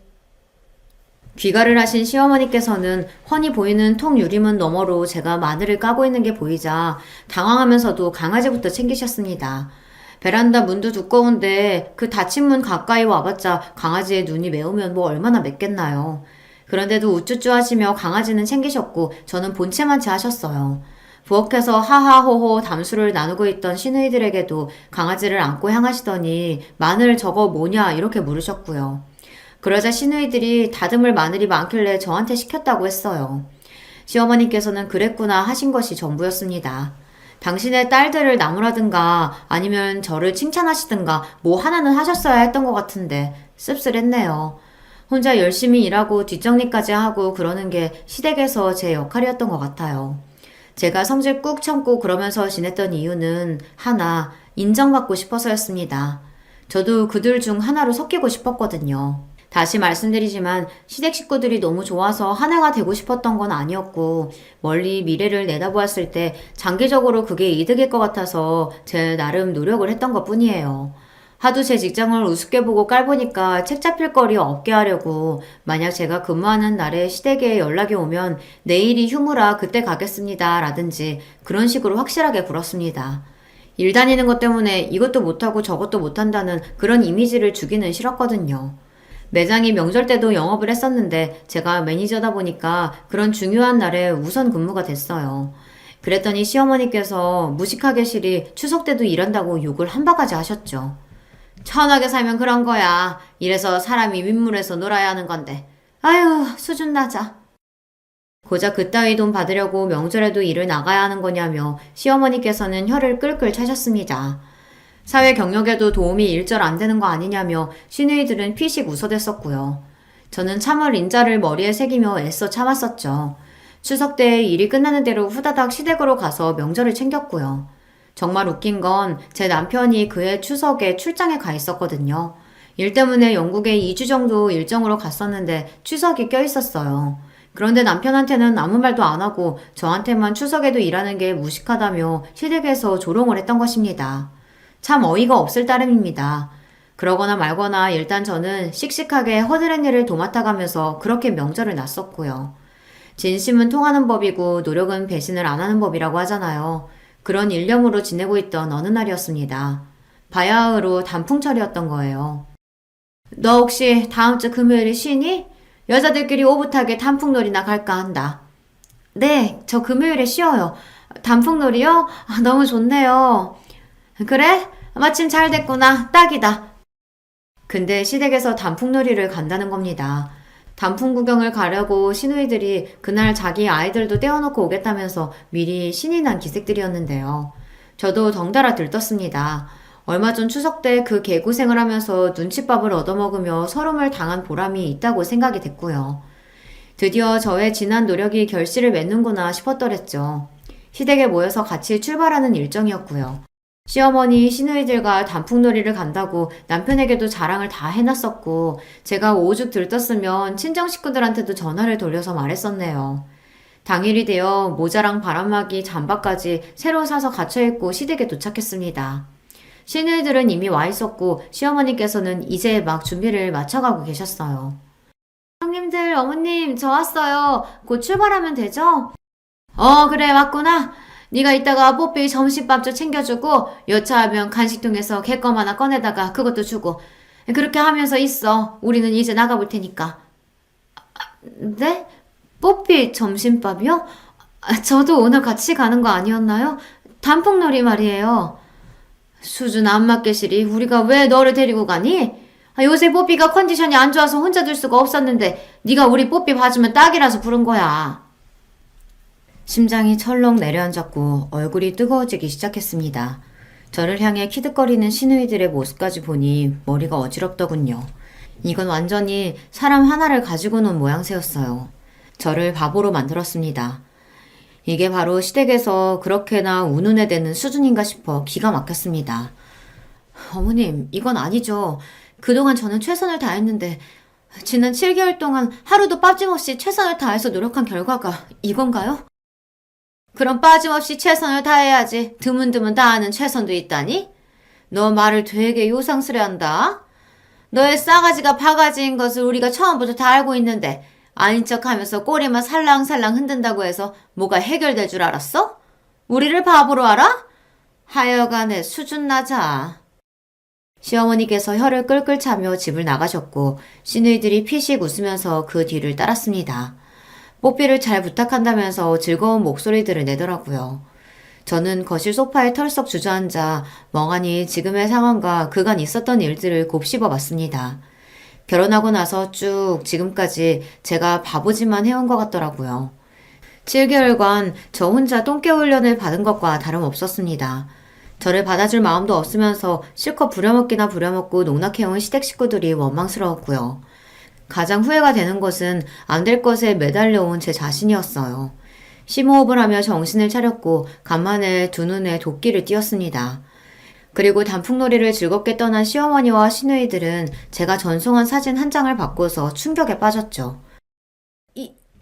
귀가를 하신 시어머니께서는 훤히 보이는 통 유리문 너머로 제가 마늘을 까고 있는 게 보이자 당황하면서도 강아지부터 챙기셨습니다. 베란다 문도 두꺼운데 그 닫힌 문 가까이 와봤자 강아지의 눈이 매우면 뭐 얼마나 맵겠나요. 그런데도 우쭈쭈 하시며 강아지는 챙기셨고 저는 본체만 채하셨어요. 부엌에서 하하호호 담수를 나누고 있던 시누이들에게도 강아지를 안고 향하시더니 마늘 저거 뭐냐 이렇게 물으셨고요. 그러자 시누이들이 다듬을 마늘이 많길래 저한테 시켰다고 했어요. 시어머니께서는 그랬구나 하신 것이 전부였습니다. 당신의 딸들을 나무라든가 아니면 저를 칭찬하시든가 뭐 하나는 하셨어야 했던 것 같은데 씁쓸했네요. 혼자 열심히 일하고 뒷정리까지 하고 그러는 게 시댁에서 제 역할이었던 것 같아요. 제가 성질 꾹 참고 그러면서 지냈던 이유는 하나, 인정받고 싶어서였습니다. 저도 그들 중 하나로 섞이고 싶었거든요. 다시 말씀드리지만 시댁 식구들이 너무 좋아서 하나가 되고 싶었던 건 아니었고 멀리 미래를 내다보았을 때 장기적으로 그게 이득일 것 같아서 제 나름 노력을 했던 것 뿐이에요. 하도 제 직장을 우습게 보고 깔보니까 책 잡힐 거리 없게 하려고 만약 제가 근무하는 날에 시댁에 연락이 오면 내일이 휴무라 그때 가겠습니다 라든지 그런 식으로 확실하게 굴었습니다. 일 다니는 것 때문에 이것도 못하고 저것도 못한다는 그런 이미지를 주기는 싫었거든요. 매장이 명절 때도 영업을 했었는데 제가 매니저다 보니까 그런 중요한 날에 우선 근무가 됐어요. 그랬더니 시어머니께서 무식하게 실이 추석 때도 일한다고 욕을 한 바가지 하셨죠. 천하게 살면 그런 거야. 이래서 사람이 윗물에서 놀아야 하는 건데. 아유, 수준 낮아. 고작 그따위 돈 받으려고 명절에도 일을 나가야 하는 거냐며 시어머니께서는 혀를 끌끌 차셨습니다. 사회 경력에도 도움이 일절 안 되는 거 아니냐며 시누이들은 피식 웃어댔었고요. 저는 참을 인자를 머리에 새기며 애써 참았었죠. 추석 때 일이 끝나는 대로 후다닥 시댁으로 가서 명절을 챙겼고요. 정말 웃긴 건 제 남편이 그해 추석에 출장에 가 있었거든요. 일 때문에 영국에 2주 정도 일정으로 갔었는데 추석이 껴있었어요. 그런데 남편한테는 아무 말도 안 하고 저한테만 추석에도 일하는 게 무식하다며 시댁에서 조롱을 했던 것입니다. 참 어이가 없을 따름입니다. 그러거나 말거나 일단 저는 씩씩하게 허드렛 일을 도맡아가면서 그렇게 명절을 났었고요. 진심은 통하는 법이고 노력은 배신을 안 하는 법이라고 하잖아요. 그런 일념으로 지내고 있던 어느 날이었습니다. 바야흐로 단풍철이었던 거예요. 너 혹시 다음 주 금요일에 쉬니? 여자들끼리 오붓하게 단풍놀이나 갈까 한다. 네, 저 금요일에 쉬어요. 단풍놀이요? 너무 좋네요. 그래? 마침 잘 됐구나. 딱이다. 근데 시댁에서 단풍놀이를 간다는 겁니다. 단풍 구경을 가려고 시누이들이 그날 자기 아이들도 떼어놓고 오겠다면서 미리 신이 난 기색들이었는데요. 저도 덩달아 들떴습니다. 얼마 전 추석 때 그 개고생을 하면서 눈칫밥을 얻어먹으며 서름을 당한 보람이 있다고 생각이 됐고요. 드디어 저의 지난 노력이 결실을 맺는구나 싶었더랬죠. 시댁에 모여서 같이 출발하는 일정이었고요. 시어머니, 시누이들과 단풍놀이를 간다고 남편에게도 자랑을 다 해놨었고 제가 오죽 들떴으면 친정 식구들한테도 전화를 돌려서 말했었네요. 당일이 되어 모자랑 바람막이, 잠바까지 새로 사서 갖춰입고 시댁에 도착했습니다. 시누이들은 이미 와 있었고 시어머니께서는 이제 막 준비를 마쳐가고 계셨어요. 형님들, 어머님, 저 왔어요. 곧 출발하면 되죠? 그래, 왔구나. 네가 이따가 뽀삐 점심밥 좀 챙겨주고 여차하면 간식통에서 개껌 하나 꺼내다가 그것도 주고 그렇게 하면서 있어. 우리는 이제 나가볼 테니까. 네? 뽀삐 점심밥이요? 저도 오늘 같이 가는 거 아니었나요? 단풍놀이 말이에요. 수준 안 맞게 시리 우리가 왜 너를 데리고 가니? 요새 뽀삐가 컨디션이 안 좋아서 혼자 둘 수가 없었는데 네가 우리 뽀삐 봐주면 딱이라서 부른 거야. 심장이 철렁 내려앉았고 얼굴이 뜨거워지기 시작했습니다. 저를 향해 키득거리는 시누이들의 모습까지 보니 머리가 어지럽더군요. 이건 완전히 사람 하나를 가지고 논 모양새였어요. 저를 바보로 만들었습니다. 이게 바로 시댁에서 그렇게나 운운해 대는 수준인가 싶어 기가 막혔습니다. 어머님, 이건 아니죠. 그동안 저는 최선을 다했는데 지난 7개월 동안 하루도 빠짐없이 최선을 다해서 노력한 결과가 이건가요? 그럼 빠짐없이 최선을 다해야지. 드문드문 다하는 최선도 있다니? 너 말을 되게 요상스레한다. 너의 싸가지가 바가지인 것을 우리가 처음부터 다 알고 있는데 아닌 척하면서 꼬리만 살랑살랑 흔든다고 해서 뭐가 해결될 줄 알았어? 우리를 바보로 알아? 하여간에 수준 낮아. 시어머니께서 혀를 끌끌 차며 집을 나가셨고 시누이들이 피식 웃으면서 그 뒤를 따랐습니다. 뽀삐를 잘 부탁한다면서 즐거운 목소리들을 내더라고요. 저는 거실 소파에 털썩 주저앉아 멍하니 지금의 상황과 그간 있었던 일들을 곱씹어 봤습니다. 결혼하고 나서 쭉 지금까지 제가 바보짓만 해온 것 같더라고요. 7개월간 저 혼자 똥개 훈련을 받은 것과 다름없었습니다. 저를 받아줄 마음도 없으면서 실컷 부려먹기나 부려먹고 농락해온 시댁 식구들이 원망스러웠고요. 가장 후회가 되는 것은 안 될 것에 매달려온 제 자신이었어요. 심호흡을 하며 정신을 차렸고 간만에 두 눈에 도끼를 띄었습니다. 그리고 단풍놀이를 즐겁게 떠난 시어머니와 시누이들은 제가 전송한 사진 한 장을 받고서 충격에 빠졌죠.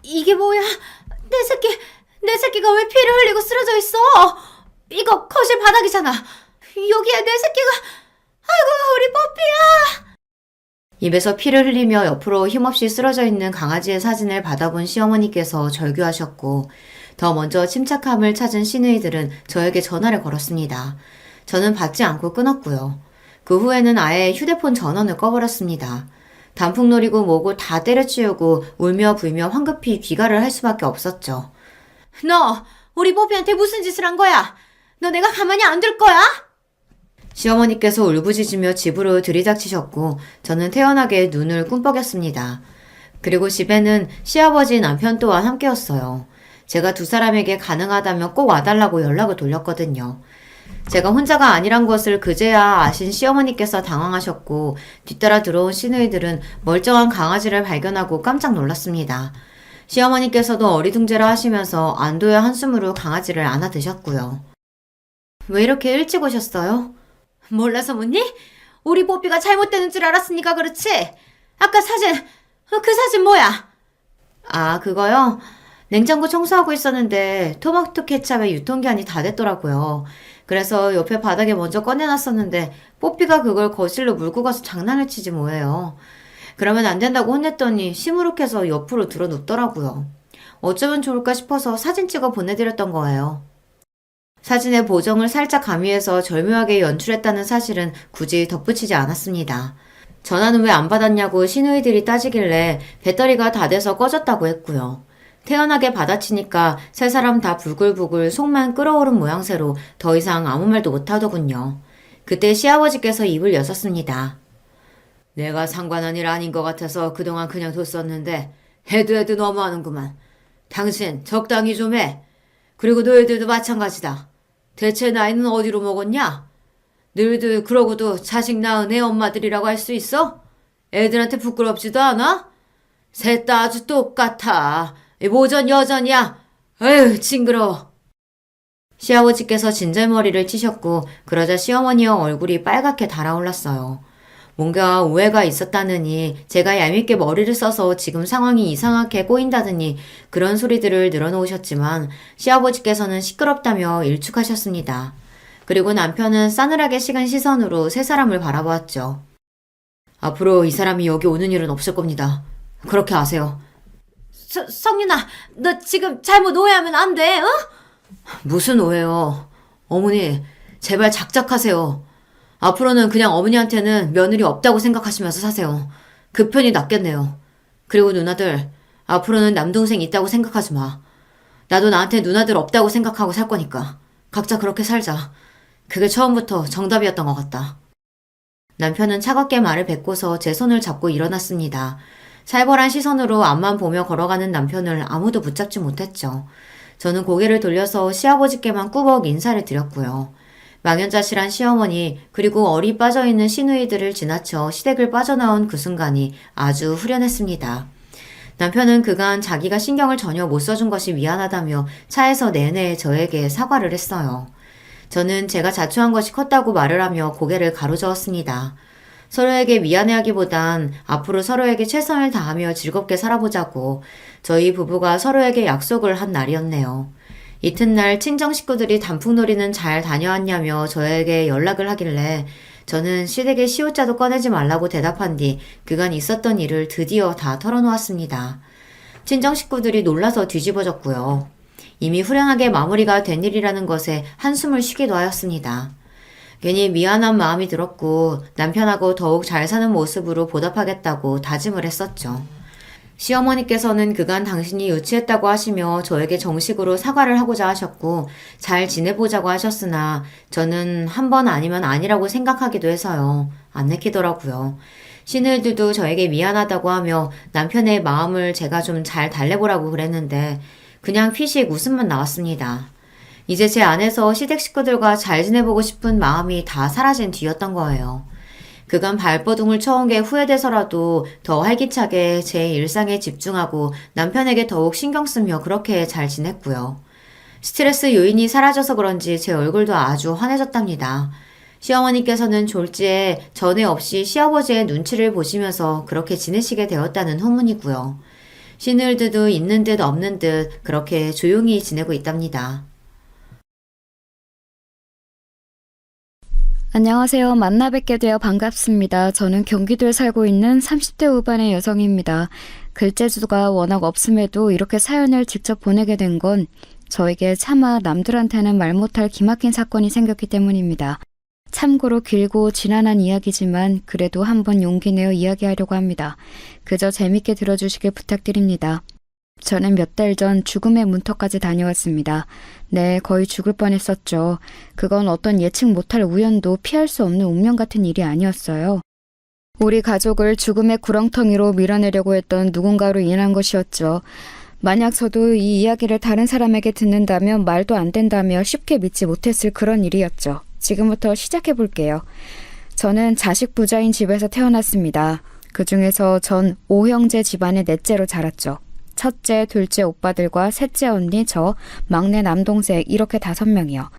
이게 뭐야? 내 새끼가 왜 피를 흘리고 쓰러져 있어? 이거 거실 바닥이잖아. 여기에 내 새끼가, 아이고, 우리 뽀삐야! 입에서 피를 흘리며 옆으로 힘없이 쓰러져 있는 강아지의 사진을 받아본 시어머니께서 절규하셨고, 더 먼저 침착함을 찾은 시누이들은 저에게 전화를 걸었습니다. 저는 받지 않고 끊었고요. 그 후에는 아예 휴대폰 전원을 꺼버렸습니다. 단풍놀이고 뭐고 다 때려치우고 울며 불며 황급히 귀가를 할 수밖에 없었죠. 너 우리 뽀삐한테 무슨 짓을 한 거야? 너 내가 가만히 안 둘 거야? 시어머니께서 울부짖으며 집으로 들이닥치셨고 저는 태연하게 눈을 꿈뻑였습니다. 그리고 집에는 시아버지 남편 또한 함께였어요. 제가 두 사람에게 가능하다면 꼭 와달라고 연락을 돌렸거든요. 제가 혼자가 아니란 것을 그제야 아신 시어머니께서 당황하셨고 뒤따라 들어온 시누이들은 멀쩡한 강아지를 발견하고 깜짝 놀랐습니다. 시어머니께서도 어리둥절해 하시면서 안도의 한숨으로 강아지를 안아드셨고요. 왜 이렇게 일찍 오셨어요? 몰라서 묻니? 우리 뽀삐가 잘못되는 줄 알았으니까 그렇지? 아까 사진, 그 사진 뭐야? 아, 그거요? 냉장고 청소하고 있었는데 토마토 케찹의 유통기한이 다 됐더라고요. 그래서 옆에 바닥에 먼저 꺼내놨었는데 뽀삐가 그걸 거실로 물고 가서 장난을 치지 뭐예요. 그러면 안 된다고 혼냈더니 시무룩해서 옆으로 들어 눕더라고요. 어쩌면 좋을까 싶어서 사진 찍어 보내드렸던 거예요. 사진의 보정을 살짝 가미해서 절묘하게 연출했다는 사실은 굳이 덧붙이지 않았습니다. 전화는 왜 안 받았냐고 시누이들이 따지길래 배터리가 다 돼서 꺼졌다고 했고요. 태연하게 받아치니까 세 사람 다 부글부글 속만 끓어오른 모양새로 더 이상 아무 말도 못하더군요. 그때 시아버지께서 입을 여셨습니다. 내가 상관한 일 아닌 것 같아서 그동안 그냥 뒀었는데 해도 너무하는구만. 당신 적당히 좀 해. 그리고 너희들도 마찬가지다. 대체 나이는 어디로 먹었냐? 너희들 그러고도 자식 낳은 애 엄마들이라고 할 수 있어? 애들한테 부끄럽지도 않아? 셋 다 아주 똑같아. 모전 여전이야. 에휴, 징그러워. 시아버지께서 진절머리를 치셨고 그러자 시어머니의 얼굴이 빨갛게 달아올랐어요. 뭔가 오해가 있었다느니 제가 얄밉게 머리를 써서 지금 상황이 이상하게 꼬인다더니 그런 소리들을 늘어놓으셨지만 시아버지께서는 시끄럽다며 일축하셨습니다. 그리고 남편은 싸늘하게 식은 시선으로 세 사람을 바라보았죠. 앞으로 이 사람이 여기 오는 일은 없을 겁니다. 그렇게 아세요. 성윤아, 너 지금 잘못 오해하면 안 돼, 어? 무슨 오해요. 어머니, 제발 작작하세요. 앞으로는 그냥 어머니한테는 며느리 없다고 생각하시면서 사세요. 그 편이 낫겠네요. 그리고 누나들, 앞으로는 남동생 있다고 생각하지 마. 나도 나한테 누나들 없다고 생각하고 살 거니까. 각자 그렇게 살자. 그게 처음부터 정답이었던 것 같다. 남편은 차갑게 말을 뱉고서 제 손을 잡고 일어났습니다. 살벌한 시선으로 앞만 보며 걸어가는 남편을 아무도 붙잡지 못했죠. 저는 고개를 돌려서 시아버지께만 꾸벅 인사를 드렸고요. 망연자실한 시어머니 그리고 얼이 빠져있는 시누이들을 지나쳐 시댁을 빠져나온 그 순간이 아주 후련했습니다. 남편은 그간 자기가 신경을 전혀 못 써준 것이 미안하다며 차에서 내내 저에게 사과를 했어요. 저는 제가 자초한 것이 컸다고 말을 하며 고개를 가로저었습니다. 서로에게 미안해하기보단 앞으로 서로에게 최선을 다하며 즐겁게 살아보자고 저희 부부가 서로에게 약속을 한 날이었네요. 이튿날 친정 식구들이 단풍놀이는 잘 다녀왔냐며 저에게 연락을 하길래 저는 시댁에 시옷자도 꺼내지 말라고 대답한 뒤 그간 있었던 일을 드디어 다 털어놓았습니다. 친정 식구들이 놀라서 뒤집어졌고요. 이미 후련하게 마무리가 된 일이라는 것에 한숨을 쉬기도 하였습니다. 괜히 미안한 마음이 들었고 남편하고 더욱 잘 사는 모습으로 보답하겠다고 다짐을 했었죠. 시어머니께서는 그간 당신이 유치했다고 하시며 저에게 정식으로 사과를 하고자 하셨고 잘 지내보자고 하셨으나 저는 한 번 아니면 아니라고 생각하기도 해서요. 안 내키더라고요. 시누이들도 저에게 미안하다고 하며 남편의 마음을 제가 좀 잘 달래보라고 그랬는데 그냥 피식 웃음만 나왔습니다. 이제 제 안에서 시댁 식구들과 잘 지내보고 싶은 마음이 다 사라진 뒤였던 거예요. 그간 발버둥을 쳐온 게 후회돼서라도 더 활기차게 제 일상에 집중하고 남편에게 더욱 신경 쓰며 그렇게 잘 지냈고요. 스트레스 요인이 사라져서 그런지 제 얼굴도 아주 환해졌답니다. 시어머니께서는 졸지에 전에 없이 시아버지의 눈치를 보시면서 그렇게 지내시게 되었다는 후문이고요. 신을 듯 있는 듯 없는 듯 그렇게 조용히 지내고 있답니다. 안녕하세요. 만나 뵙게 되어 반갑습니다. 저는 경기도에 살고 있는 30대 후반의 여성입니다. 글재주가 워낙 없음에도 이렇게 사연을 직접 보내게 된 건 저에게 차마 남들한테는 말 못할 기막힌 사건이 생겼기 때문입니다. 참고로 길고 지난한 이야기지만 그래도 한번 용기 내어 이야기하려고 합니다. 그저 재밌게 들어주시길 부탁드립니다. 저는 몇 달 전 죽음의 문턱까지 다녀왔습니다. 네, 거의 죽을 뻔했었죠. 그건 어떤 예측 못할 우연도 피할 수 없는 운명 같은 일이 아니었어요. 우리 가족을 죽음의 구렁텅이로 밀어내려고 했던 누군가로 인한 것이었죠. 만약 저도 이 이야기를 다른 사람에게 듣는다면 말도 안 된다며 쉽게 믿지 못했을 그런 일이었죠. 지금부터 시작해 볼게요. 저는 자식 부자인 집에서 태어났습니다. 그 중에서 전 5형제 집안의 넷째로 자랐죠. 첫째, 둘째 오빠들과 셋째 언니, 저, 막내 남동생 이렇게 5명이요.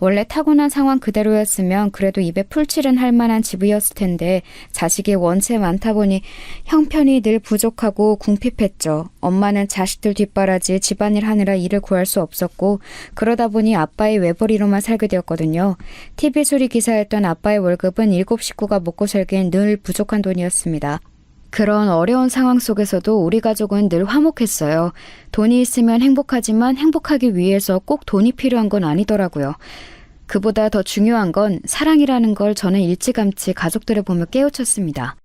원래 타고난 상황 그대로였으면 그래도 입에 풀칠은 할 만한 집이었을 텐데 자식이 원체 많다 보니 형편이 늘 부족하고 궁핍했죠. 엄마는 자식들 뒷바라지 집안일 하느라 일을 구할 수 없었고 그러다 보니 아빠의 외벌이로만 살게 되었거든요. TV 수리 기사였던 아빠의 월급은 7 식구가 먹고 살기엔 늘 부족한 돈이었습니다. 그런 어려운 상황 속에서도 우리 가족은 늘 화목했어요. 돈이 있으면 행복하지만 행복하기 위해서 꼭 돈이 필요한 건 아니더라고요. 그보다 더 중요한 건 사랑이라는 걸 저는 일찌감치 가족들을 보며 깨우쳤습니다.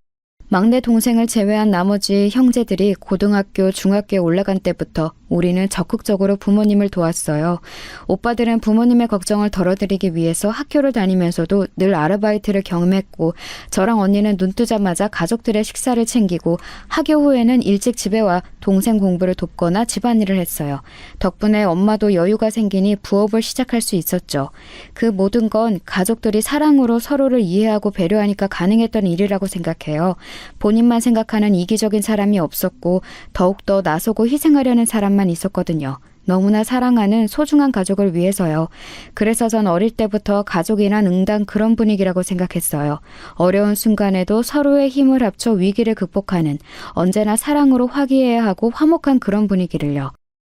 막내 동생을 제외한 나머지 형제들이 고등학교, 중학교에 올라간 때부터 우리는 적극적으로 부모님을 도왔어요. 오빠들은 부모님의 걱정을 덜어드리기 위해서 학교를 다니면서도 늘 아르바이트를 경험했고 저랑 언니는 눈 뜨자마자 가족들의 식사를 챙기고 학교 후에는 일찍 집에 와 동생 공부를 돕거나 집안일을 했어요. 덕분에 엄마도 여유가 생기니 부업을 시작할 수 있었죠. 그 모든 건 가족들이 사랑으로 서로를 이해하고 배려하니까 가능했던 일이라고 생각해요. 본인만 생각하는 이기적인 사람이 없었고 더욱더 나서고 희생하려는 사람만 있었거든요. 너무나 사랑하는 소중한 가족을 위해서요. 그래서 전 어릴 때부터 가족이란 응당 그런 분위기라고 생각했어요. 어려운 순간에도 서로의 힘을 합쳐 위기를 극복하는 언제나 사랑으로 화기애애하고 하고 화목한 그런 분위기를요.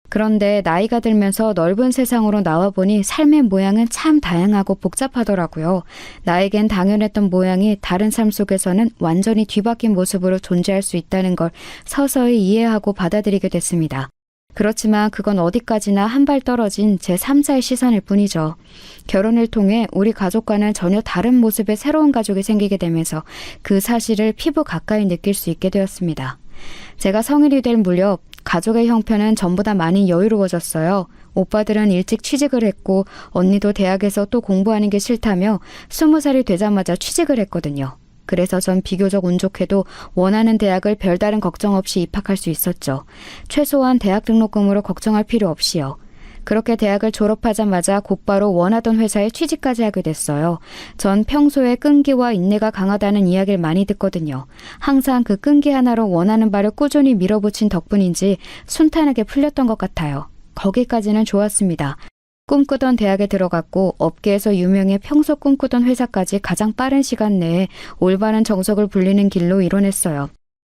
그런데 나이가 들면서 넓은 세상으로 나와보니 삶의 모양은 참 다양하고 복잡하더라고요. 나에겐 당연했던 모양이 다른 삶 속에서는 완전히 뒤바뀐 모습으로 존재할 수 있다는 걸 서서히 이해하고 받아들이게 됐습니다. 그렇지만 그건 어디까지나 한 발 떨어진 제 3자의 시선일 뿐이죠. 결혼을 통해 우리 가족과는 전혀 다른 모습의 새로운 가족이 생기게 되면서 그 사실을 피부 가까이 느낄 수 있게 되었습니다. 제가 성인이 될 무렵 가족의 형편은 전보다 많이 여유로워졌어요. 오빠들은 일찍 취직을 했고 언니도 대학에서 또 공부하는 게 싫다며 20살이 되자마자 취직을 했거든요. 그래서 전 비교적 운 좋게도 원하는 대학을 별다른 걱정 없이 입학할 수 있었죠. 최소한 대학 등록금으로 걱정할 필요 없이요. 그렇게 대학을 졸업하자마자 곧바로 원하던 회사에 취직까지 하게 됐어요. 전 평소에 끈기와 인내가 강하다는 이야기를 많이 듣거든요. 항상 그 끈기 하나로 원하는 바를 꾸준히 밀어붙인 덕분인지 순탄하게 풀렸던 것 같아요. 거기까지는 좋았습니다. 꿈꾸던 대학에 들어갔고 업계에서 유명해 평소 꿈꾸던 회사까지 가장 빠른 시간 내에 올바른 정석을 불리는 길로 이뤄냈어요.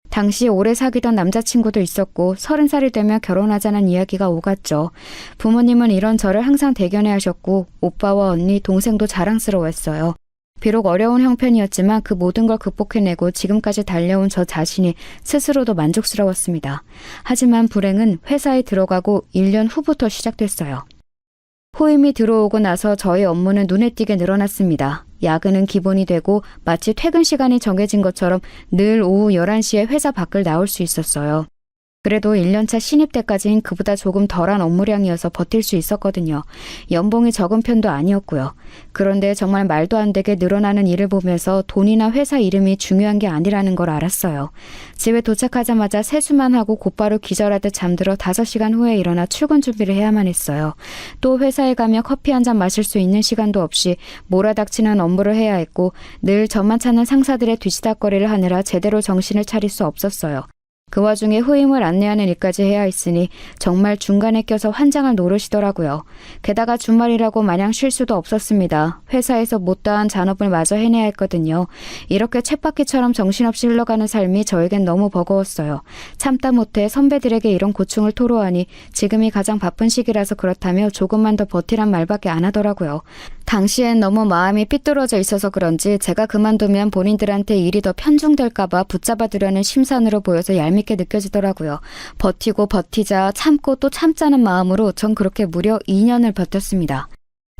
당시 오래 사귀던 남자친구도 있었고 30살이 되면 결혼하자는 이야기가 오갔죠. 부모님은 이런 저를 항상 대견해 하셨고 오빠와 언니, 동생도 자랑스러워했어요. 비록 어려운 형편이었지만 그 모든 걸 극복해내고 지금까지 달려온 저 자신이 스스로도 만족스러웠습니다. 하지만 불행은 회사에 들어가고 1년 후부터 시작됐어요. 후임이 들어오고 나서 저의 업무는 눈에 띄게 늘어났습니다. 야근은 기본이 되고 마치 퇴근 시간이 정해진 것처럼 늘 오후 11시에 회사 밖을 나올 수 있었어요. 그래도 1년차 신입 때까진 그보다 조금 덜한 업무량이어서 버틸 수 있었거든요. 연봉이 적은 편도 아니었고요. 그런데 정말 말도 안 되게 늘어나는 일을 보면서 돈이나 회사 이름이 중요한 게 아니라는 걸 알았어요. 집에 도착하자마자 세수만 하고 곧바로 기절하듯 잠들어 5시간 후에 일어나 출근 준비를 해야만 했어요. 또 회사에 가면 커피 한 잔 마실 수 있는 시간도 없이 몰아닥치는 업무를 해야 했고 늘 저만 찾는 상사들의 뒤치다꺼리를 하느라 제대로 정신을 차릴 수 없었어요. 그 와중에 후임을 안내하는 일까지 해야 했으니 정말 중간에 껴서 환장을 노르시더라고요. 게다가 주말이라고 마냥 쉴 수도 없었습니다. 회사에서 못다한 잔업을 마저 해내야 했거든요. 이렇게 쳇바퀴처럼 정신없이 흘러가는 삶이 저에겐 너무 버거웠어요. 참다 못해 선배들에게 이런 고충을 토로하니 지금이 가장 바쁜 시기라서 그렇다며 조금만 더 버티란 말밖에 안 하더라고요. 당시엔 너무 마음이 삐뚤어져 있어서 그런지 제가 그만두면 본인들한테 일이 더 편중될까봐 붙잡아두려는 심산으로 보여서 얄밉게 느껴지더라고요. 버티고 버티자 참고 또 참자는 마음으로 전 그렇게 무려 2년을 버텼습니다.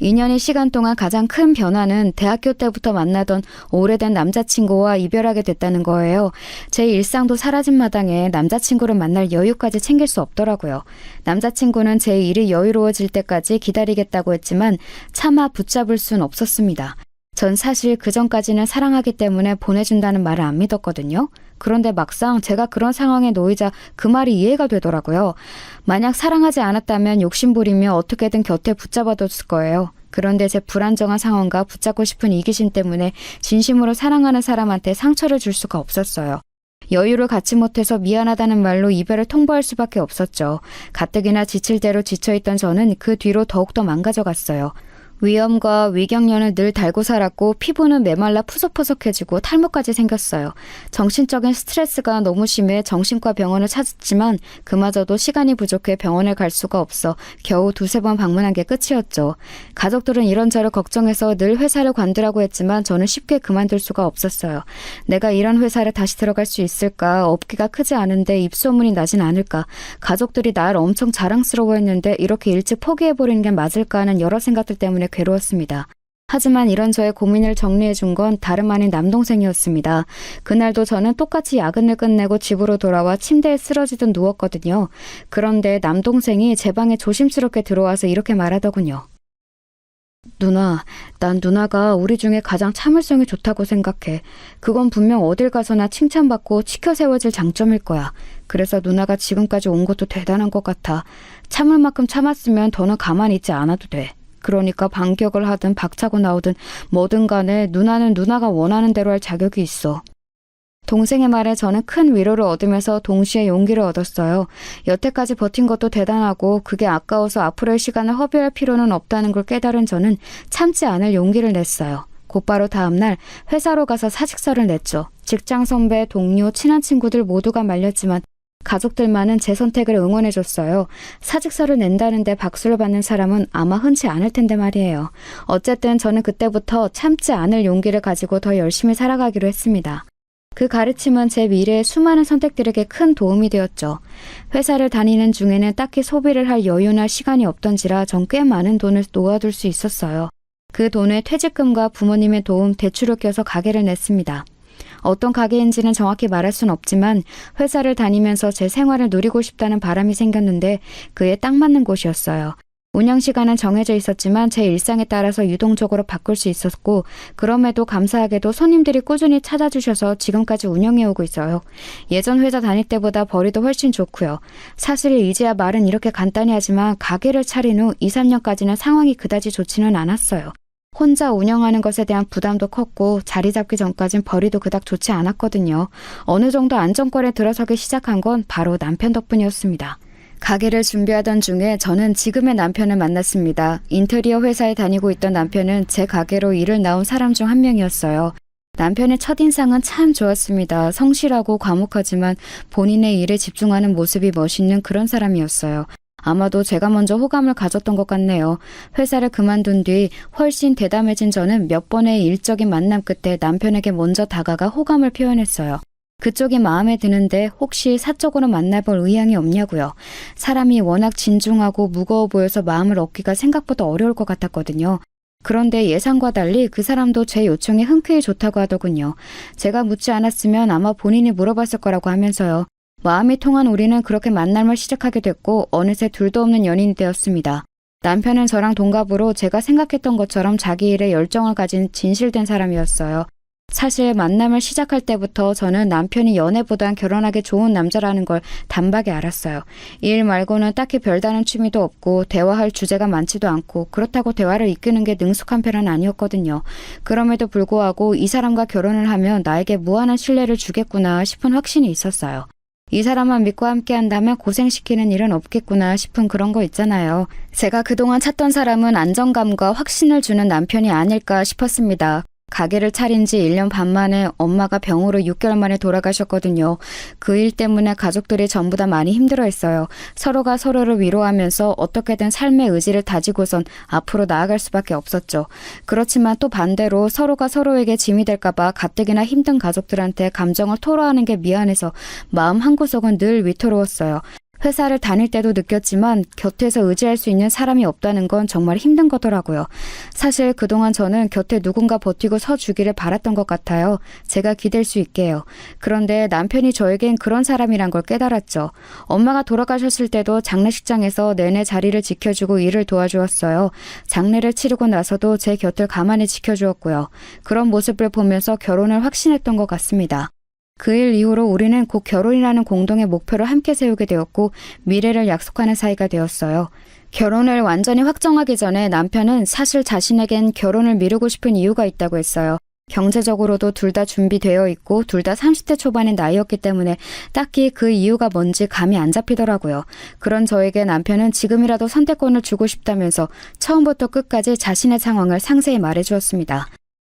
2년의 시간 동안 가장 큰 변화는 대학교 때부터 만나던 오래된 남자친구와 이별하게 됐다는 거예요. 제 일상도 사라진 마당에 남자친구를 만날 여유까지 챙길 수 없더라고요. 남자친구는 제 일이 여유로워질 때까지 기다리겠다고 했지만 차마 붙잡을 순 없었습니다. 전 사실 그전까지는 사랑하기 때문에 보내준다는 말을 안 믿었거든요. 그런데 막상 제가 그런 상황에 놓이자 그 말이 이해가 되더라고요. 만약 사랑하지 않았다면 욕심부리며 어떻게든 곁에 붙잡아뒀을 거예요. 그런데 제 불안정한 상황과 붙잡고 싶은 이기심 때문에 진심으로 사랑하는 사람한테 상처를 줄 수가 없었어요. 여유를 갖지 못해서 미안하다는 말로 이별을 통보할 수밖에 없었죠. 가뜩이나 지칠 대로 지쳐있던 저는 그 뒤로 더욱더 망가져갔어요. 위염과 위경련을 늘 달고 살았고 피부는 메말라 푸석푸석해지고 탈모까지 생겼어요. 정신적인 스트레스가 너무 심해 정신과 병원을 찾았지만 그마저도 시간이 부족해 병원을 갈 수가 없어 겨우 2-3번 방문한 게 끝이었죠. 가족들은 이런저런 걱정해서 늘 회사를 관두라고 했지만 저는 쉽게 그만둘 수가 없었어요. 내가 이런 회사를 다시 들어갈 수 있을까? 업계가 크지 않은데 입소문이 나진 않을까? 가족들이 날 엄청 자랑스러워했는데 이렇게 일찍 포기해버리는 게 맞을까 하는 여러 생각들 때문에 괴로웠습니다. 하지만 이런 저의 고민을 정리해준 건 다름 아닌 남동생이었습니다. 그날도 저는 똑같이 야근을 끝내고 집으로 돌아와 침대에 쓰러지듯 누웠거든요. 그런데 남동생이 제 방에 조심스럽게 들어와서 이렇게 말하더군요. 누나, 난 누나가 우리 중에 가장 참을성이 좋다고 생각해. 그건 분명 어딜 가서나 칭찬받고 치켜 세워질 장점일 거야. 그래서 누나가 지금까지 온 것도 대단한 것 같아. 참을 만큼 참았으면 더는 가만히 있지 않아도 돼. 그러니까 반격을 하든 박차고 나오든 뭐든 간에 누나는 누나가 원하는 대로 할 자격이 있어. 동생의 말에 저는 큰 위로를 얻으면서 동시에 용기를 얻었어요. 여태까지 버틴 것도 대단하고 그게 아까워서 앞으로의 시간을 허비할 필요는 없다는 걸 깨달은 저는 참지 않을 용기를 냈어요. 곧바로 다음날 회사로 가서 사직서를 냈죠. 직장 선배, 동료, 친한 친구들 모두가 말렸지만 가족들만은 제 선택을 응원해줬어요. 사직서를 낸다는데 박수를 받는 사람은 아마 흔치 않을 텐데 말이에요. 어쨌든 저는 그때부터 참지 않을 용기를 가지고 더 열심히 살아가기로 했습니다. 그 가르침은 제 미래의 수많은 선택들에게 큰 도움이 되었죠. 회사를 다니는 중에는 딱히 소비를 할 여유나 시간이 없던지라 전 꽤 많은 돈을 놓아둘 수 있었어요. 그 돈에 퇴직금과 부모님의 도움, 대출을 껴서 가게를 냈습니다. 어떤 가게인지는 정확히 말할 순 없지만 회사를 다니면서 제 생활을 누리고 싶다는 바람이 생겼는데 그에 딱 맞는 곳이었어요. 운영 시간은 정해져 있었지만 제 일상에 따라서 유동적으로 바꿀 수 있었고 그럼에도 감사하게도 손님들이 꾸준히 찾아주셔서 지금까지 운영해오고 있어요. 예전 회사 다닐 때보다 벌이도 훨씬 좋고요. 사실 이제야 말은 이렇게 간단히 하지만 가게를 차린 후 2-3년까지는 상황이 그다지 좋지는 않았어요. 혼자 운영하는 것에 대한 부담도 컸고 자리 잡기 전까진 벌이도 그닥 좋지 않았거든요. 어느 정도 안정권에 들어서기 시작한 건 바로 남편 덕분이었습니다. 가게를 준비하던 중에 저는 지금의 남편을 만났습니다. 인테리어 회사에 다니고 있던 남편은 제 가게로 일을 나온 사람 중 한 명이었어요. 남편의 첫인상은 참 좋았습니다. 성실하고 과묵하지만 본인의 일에 집중하는 모습이 멋있는 그런 사람이었어요. 아마도 제가 먼저 호감을 가졌던 것 같네요. 회사를 그만둔 뒤 훨씬 대담해진 저는 몇 번의 일적인 만남 끝에 남편에게 먼저 다가가 호감을 표현했어요. 그쪽이 마음에 드는데 혹시 사적으로 만나볼 의향이 없냐고요. 사람이 워낙 진중하고 무거워 보여서 마음을 얻기가 생각보다 어려울 것 같았거든요. 그런데 예상과 달리 그 사람도 제 요청에 흔쾌히 좋다고 하더군요. 제가 묻지 않았으면 아마 본인이 물어봤을 거라고 하면서요. 마음이 통한 우리는 그렇게 만남을 시작하게 됐고 어느새 둘도 없는 연인이 되었습니다. 남편은 저랑 동갑으로 제가 생각했던 것처럼 자기 일에 열정을 가진 진실된 사람이었어요. 사실 만남을 시작할 때부터 저는 남편이 연애보단 결혼하기 좋은 남자라는 걸 단박에 알았어요. 일 말고는 딱히 별다른 취미도 없고 대화할 주제가 많지도 않고 그렇다고 대화를 이끄는 게 능숙한 편은 아니었거든요. 그럼에도 불구하고 이 사람과 결혼을 하면 나에게 무한한 신뢰를 주겠구나 싶은 확신이 있었어요. 이 사람만 믿고 함께 한다면 고생시키는 일은 없겠구나 싶은 그런 거 있잖아요. 제가 그동안 찾던 사람은 안정감과 확신을 주는 남편이 아닐까 싶었습니다. 가게를 차린 지 1년 반 만에 엄마가 병으로 6개월 만에 돌아가셨거든요. 그 일 때문에 가족들이 전부 다 많이 힘들어했어요. 서로가 서로를 위로하면서 어떻게든 삶의 의지를 다지고선 앞으로 나아갈 수밖에 없었죠. 그렇지만 또 반대로 서로가 서로에게 짐이 될까봐 가뜩이나 힘든 가족들한테 감정을 토로하는 게 미안해서 마음 한구석은 늘 위태로웠어요. 회사를 다닐 때도 느꼈지만 곁에서 의지할 수 있는 사람이 없다는 건 정말 힘든 거더라고요. 사실 그동안 저는 곁에 누군가 버티고 서주기를 바랐던 것 같아요. 제가 기댈 수 있게요. 그런데 남편이 저에겐 그런 사람이란 걸 깨달았죠. 엄마가 돌아가셨을 때도 장례식장에서 내내 자리를 지켜주고 일을 도와주었어요. 장례를 치르고 나서도 제 곁을 가만히 지켜주었고요. 그런 모습을 보면서 결혼을 확신했던 것 같습니다. 그 일 이후로 우리는 곧 결혼이라는 공동의 목표를 함께 세우게 되었고 미래를 약속하는 사이가 되었어요. 결혼을 완전히 확정하기 전에 남편은 사실 자신에겐 결혼을 미루고 싶은 이유가 있다고 했어요. 경제적으로도 둘 다 준비되어 있고 둘 다 30대 초반의 나이였기 때문에 딱히 그 이유가 뭔지 감이 안 잡히더라고요. 그런 저에게 남편은 지금이라도 선택권을 주고 싶다면서 처음부터 끝까지 자신의 상황을 상세히 말해주었습니다.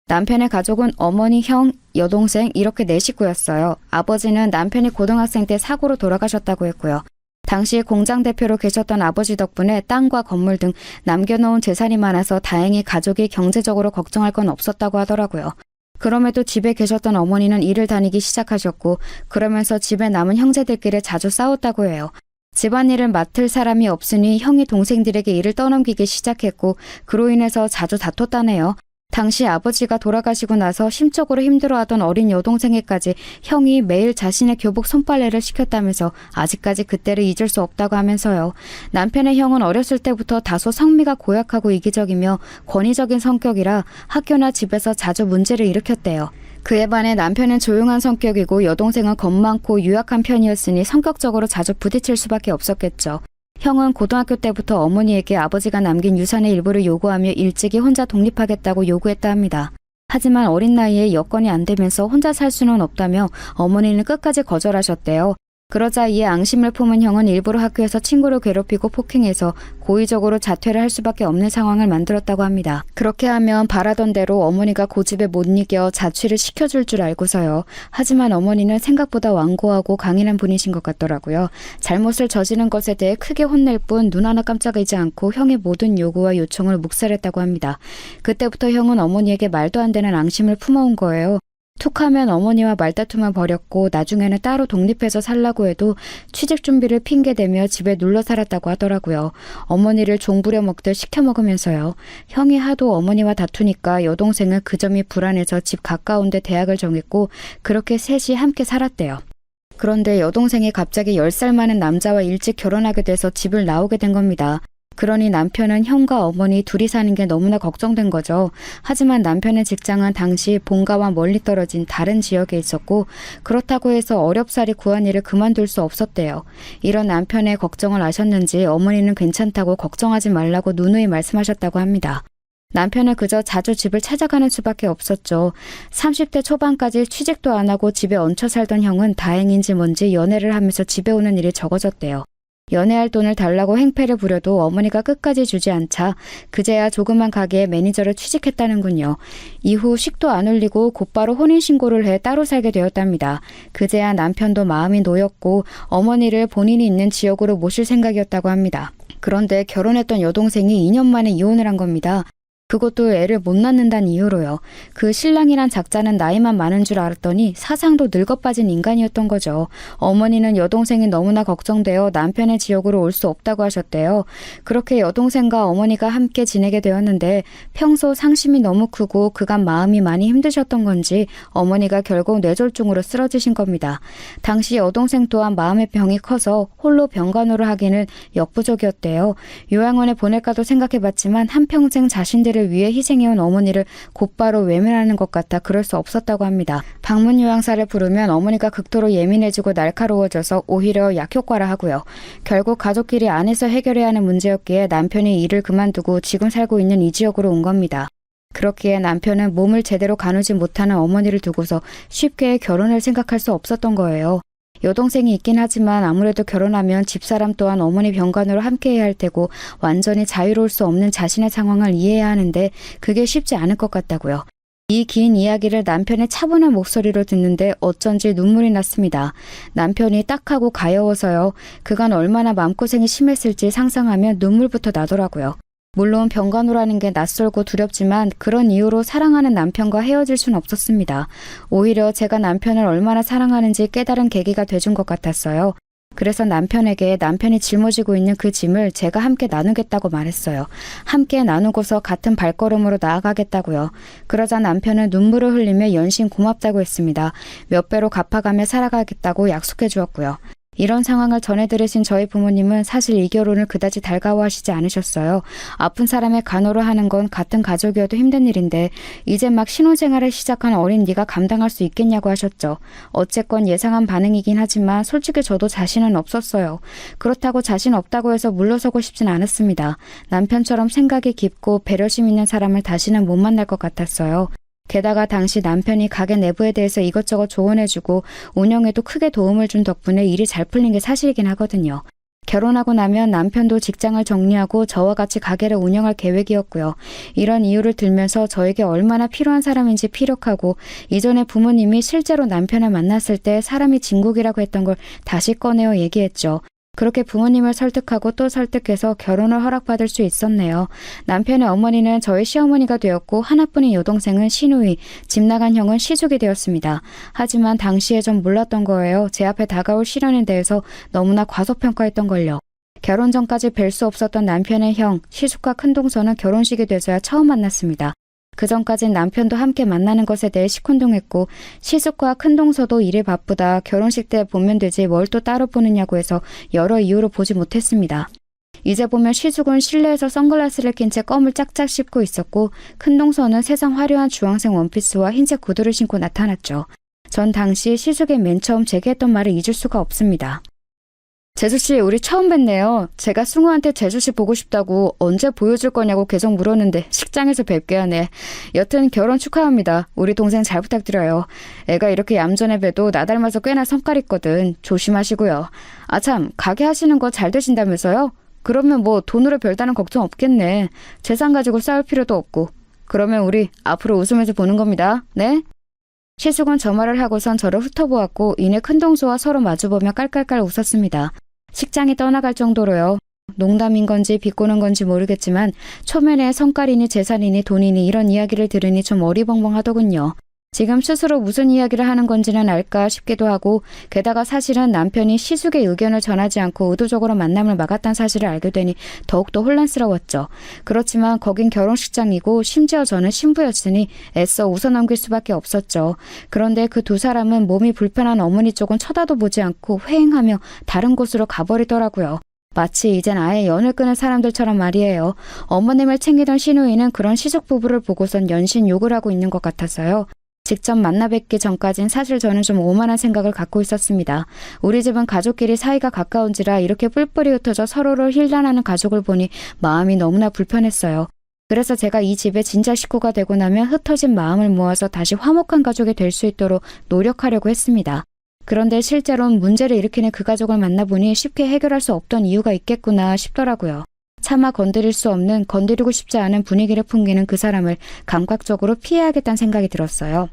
남편의 가족은 어머니, 형, 여동생 이렇게 4식구였어요. 아버지는 남편이 고등학생 때 사고로 돌아가셨다고 했고요. 당시 공장 대표로 계셨던 아버지 덕분에 땅과 건물 등 남겨놓은 재산이 많아서 다행히 가족이 경제적으로 걱정할 건 없었다고 하더라고요. 그럼에도 집에 계셨던 어머니는 일을 다니기 시작하셨고 그러면서 집에 남은 형제들끼리 자주 싸웠다고 해요. 집안일을 맡을 사람이 없으니 형이 동생들에게 일을 떠넘기기 시작했고 그로 인해서 자주 다퉜다네요. 당시 아버지가 돌아가시고 나서 심적으로 힘들어하던 어린 여동생에까지 형이 매일 자신의 교복 손빨래를 시켰다면서 아직까지 그때를 잊을 수 없다고 하면서요. 남편의 형은 어렸을 때부터 다소 성미가 고약하고 이기적이며 권위적인 성격이라 학교나 집에서 자주 문제를 일으켰대요. 그에 반해 남편은 조용한 성격이고 여동생은 겁 많고 유약한 편이었으니 성격적으로 자주 부딪힐 수밖에 없었겠죠. 형은 고등학교 때부터 어머니에게 아버지가 남긴 유산의 일부를 요구하며 일찍이 혼자 독립하겠다고 요구했다 합니다. 하지만 어린 나이에 여건이 안 되면서 혼자 살 수는 없다며 어머니는 끝까지 거절하셨대요. 그러자 이에 앙심을 품은 형은 일부러 학교에서 친구를 괴롭히고 폭행해서 고의적으로 자퇴를 할 수밖에 없는 상황을 만들었다고 합니다. 그렇게 하면 바라던 대로 어머니가 고집에 못 이겨 자취를 시켜줄 줄 알고서요. 하지만 어머니는 생각보다 완고하고 강인한 분이신 것 같더라고요. 잘못을 저지른 것에 대해 크게 혼낼 뿐 눈 하나 깜짝이지 않고 형의 모든 요구와 요청을 묵살했다고 합니다. 그때부터 형은 어머니에게 말도 안 되는 앙심을 품어온 거예요. 툭하면 어머니와 말다툼을 벌였고 나중에는 따로 독립해서 살라고 해도 취직 준비를 핑계대며 집에 눌러 살았다고 하더라고요. 어머니를 종부려 먹듯 시켜 먹으면서요. 형이 하도 어머니와 다투니까 여동생은 그 점이 불안해서 집 가까운 데 대학을 정했고 그렇게 셋이 함께 살았대요. 그런데 여동생이 갑자기 10살 많은 남자와 일찍 결혼하게 돼서 집을 나오게 된 겁니다. 그러니 남편은 형과 어머니 둘이 사는 게 너무나 걱정된 거죠. 하지만 남편의 직장은 당시 본가와 멀리 떨어진 다른 지역에 있었고 그렇다고 해서 어렵사리 구한 일을 그만둘 수 없었대요. 이런 남편의 걱정을 아셨는지 어머니는 괜찮다고 걱정하지 말라고 누누이 말씀하셨다고 합니다. 남편은 그저 자주 집을 찾아가는 수밖에 없었죠. 30대 초반까지 취직도 안 하고 집에 얹혀 살던 형은 다행인지 뭔지 연애를 하면서 집에 오는 일이 적어졌대요. 연애할 돈을 달라고 행패를 부려도 어머니가 끝까지 주지 않자 그제야 조그만 가게에 매니저를 취직했다는군요. 이후 식도 안 올리고 곧바로 혼인신고를 해 따로 살게 되었답니다. 그제야 남편도 마음이 놓였고 어머니를 본인이 있는 지역으로 모실 생각이었다고 합니다. 그런데 결혼했던 여동생이 2년 만에 이혼을 한 겁니다. 그것도 애를 못 낳는다는 이유로요. 그 신랑이란 작자는 나이만 많은 줄 알았더니 사상도 늙어빠진 인간이었던 거죠. 어머니는 여동생이 너무나 걱정되어 남편의 지역으로 올 수 없다고 하셨대요. 그렇게 여동생과 어머니가 함께 지내게 되었는데 평소 상심이 너무 크고 그간 마음이 많이 힘드셨던 건지 어머니가 결국 뇌졸중으로 쓰러지신 겁니다. 당시 여동생 또한 마음의 병이 커서 홀로 병간호를 하기는 역부족이었대요. 요양원에 보낼까도 생각해봤지만 한평생 자신들을 위해 희생해온 어머니를 곧바로 외면하는 것 같아 그럴 수 없었다고 합니다. 방문 요양사를 부르면 어머니가 극도로 예민해지고 날카로워져서 오히려 약효과라 하고요. 결국 가족끼리 안에서 해결해야 하는 문제였기에 남편이 일을 그만두고 지금 살고 있는 이 지역으로 온 겁니다. 그렇기에 남편은 몸을 제대로 가누지 못하는 어머니를 두고서 쉽게 결혼을 생각할 수 없었던 거예요. 여동생이 있긴 하지만 아무래도 결혼하면 집사람 또한 어머니 병간호를 함께 해야 할 테고 완전히 자유로울 수 없는 자신의 상황을 이해해야 하는데 그게 쉽지 않을 것 같다고요. 이 긴 이야기를 남편의 차분한 목소리로 듣는데 어쩐지 눈물이 났습니다. 남편이 딱하고 가여워서요. 그간 얼마나 마음고생이 심했을지 상상하면 눈물부터 나더라고요. 물론 병간호라는 게 낯설고 두렵지만 그런 이유로 사랑하는 남편과 헤어질 수는 없었습니다. 오히려 제가 남편을 얼마나 사랑하는지 깨달은 계기가 돼준 것 같았어요. 그래서 남편에게 남편이 짊어지고 있는 그 짐을 제가 함께 나누겠다고 말했어요. 함께 나누고서 같은 발걸음으로 나아가겠다고요. 그러자 남편은 눈물을 흘리며 연신 고맙다고 했습니다. 몇 배로 갚아가며 살아가겠다고 약속해 주었고요. 이런 상황을 전해 들으신 저희 부모님은 사실 이 결혼을 그다지 달가워하시지 않으셨어요. 아픈 사람의 간호를 하는 건 같은 가족이어도 힘든 일인데 이제 막 신혼생활을 시작한 어린 네가 감당할 수 있겠냐고 하셨죠. 어쨌건 예상한 반응이긴 하지만 솔직히 저도 자신은 없었어요. 그렇다고 자신 없다고 해서 물러서고 싶진 않았습니다. 남편처럼 생각이 깊고 배려심 있는 사람을 다시는 못 만날 것 같았어요. 게다가 당시 남편이 가게 내부에 대해서 이것저것 조언해주고 운영에도 크게 도움을 준 덕분에 일이 잘 풀린 게 사실이긴 하거든요. 결혼하고 나면 남편도 직장을 정리하고 저와 같이 가게를 운영할 계획이었고요. 이런 이유를 들면서 저에게 얼마나 필요한 사람인지 피력하고 이전에 부모님이 실제로 남편을 만났을 때 사람이 진국이라고 했던 걸 다시 꺼내어 얘기했죠. 그렇게 부모님을 설득하고 또 설득해서 결혼을 허락받을 수 있었네요. 남편의 어머니는 저희 시어머니가 되었고 하나뿐인 여동생은 시누이, 집 나간 형은 시숙이 되었습니다. 하지만 당시에 전 몰랐던 거예요. 제 앞에 다가올 시련에 대해서 너무나 과소평가했던 걸요. 결혼 전까지 뵐 수 없었던 남편의 형, 시숙과 큰동서는 결혼식이 돼서야 처음 만났습니다. 그 전까진 남편도 함께 만나는 것에 대해 시큰둥했고 시숙과 큰동서도 일에 바쁘다 결혼식 때 보면 되지 뭘 또 따로 보느냐고 해서 여러 이유로 보지 못했습니다. 이제 보면 시숙은 실내에서 선글라스를 낀 채 껌을 짝짝 씹고 있었고 큰동서는 세상 화려한 주황색 원피스와 흰색 구두를 신고 나타났죠. 전 당시 시숙의 맨 처음 제게 했던 말을 잊을 수가 없습니다. 제수씨, 우리 처음 뵀네요. 제가 승우한테 제수씨 보고 싶다고 언제 보여줄 거냐고 계속 물었는데 식장에서 뵙게 하네. 여튼 결혼 축하합니다. 우리 동생 잘 부탁드려요. 애가 이렇게 얌전해 봬도 나 닮아서 꽤나 성깔 있거든. 조심하시고요. 아참, 가게 하시는 거 잘 되신다면서요? 그러면 뭐 돈으로 별다른 걱정 없겠네. 재산 가지고 싸울 필요도 없고. 그러면 우리 앞으로 웃으면서 보는 겁니다. 네? 시숙은 저 말을 하고선 저를 훑어보았고 이내 큰동서와 서로 마주보며 깔깔깔 웃었습니다. 식장이 떠나갈 정도로요. 농담인 건지 비꼬는 건지 모르겠지만 초면에 성깔이니 재산이니 돈이니 이런 이야기를 들으니 좀 어리벙벙하더군요. 지금 스스로 무슨 이야기를 하는 건지는 알까 싶기도 하고 게다가 사실은 남편이 시숙의 의견을 전하지 않고 의도적으로 만남을 막았다는 사실을 알게 되니 더욱더 혼란스러웠죠. 그렇지만 거긴 결혼식장이고 심지어 저는 신부였으니 애써 웃어넘길 수밖에 없었죠. 그런데 그 두 사람은 몸이 불편한 어머니 쪽은 쳐다도 보지 않고 회행하며 다른 곳으로 가버리더라고요. 마치 이젠 아예 연을 끊은 사람들처럼 말이에요. 어머님을 챙기던 시누이는 그런 시숙 부부를 보고선 연신 욕을 하고 있는 것 같아서요. 직접 만나 뵙기 전까진 사실 저는 좀 오만한 생각을 갖고 있었습니다. 우리 집은 가족끼리 사이가 가까운지라 이렇게 뿔뿔이 흩어져 서로를 힐난하는 가족을 보니 마음이 너무나 불편했어요. 그래서 제가 이 집의 진짜 식구가 되고 나면 흩어진 마음을 모아서 다시 화목한 가족이 될 수 있도록 노력하려고 했습니다. 그런데 실제로는 문제를 일으키는 그 가족을 만나보니 쉽게 해결할 수 없던 이유가 있겠구나 싶더라고요. 차마 건드릴 수 없는, 건드리고 싶지 않은 분위기를 풍기는 그 사람을 감각적으로 피해야겠다는 생각이 들었어요.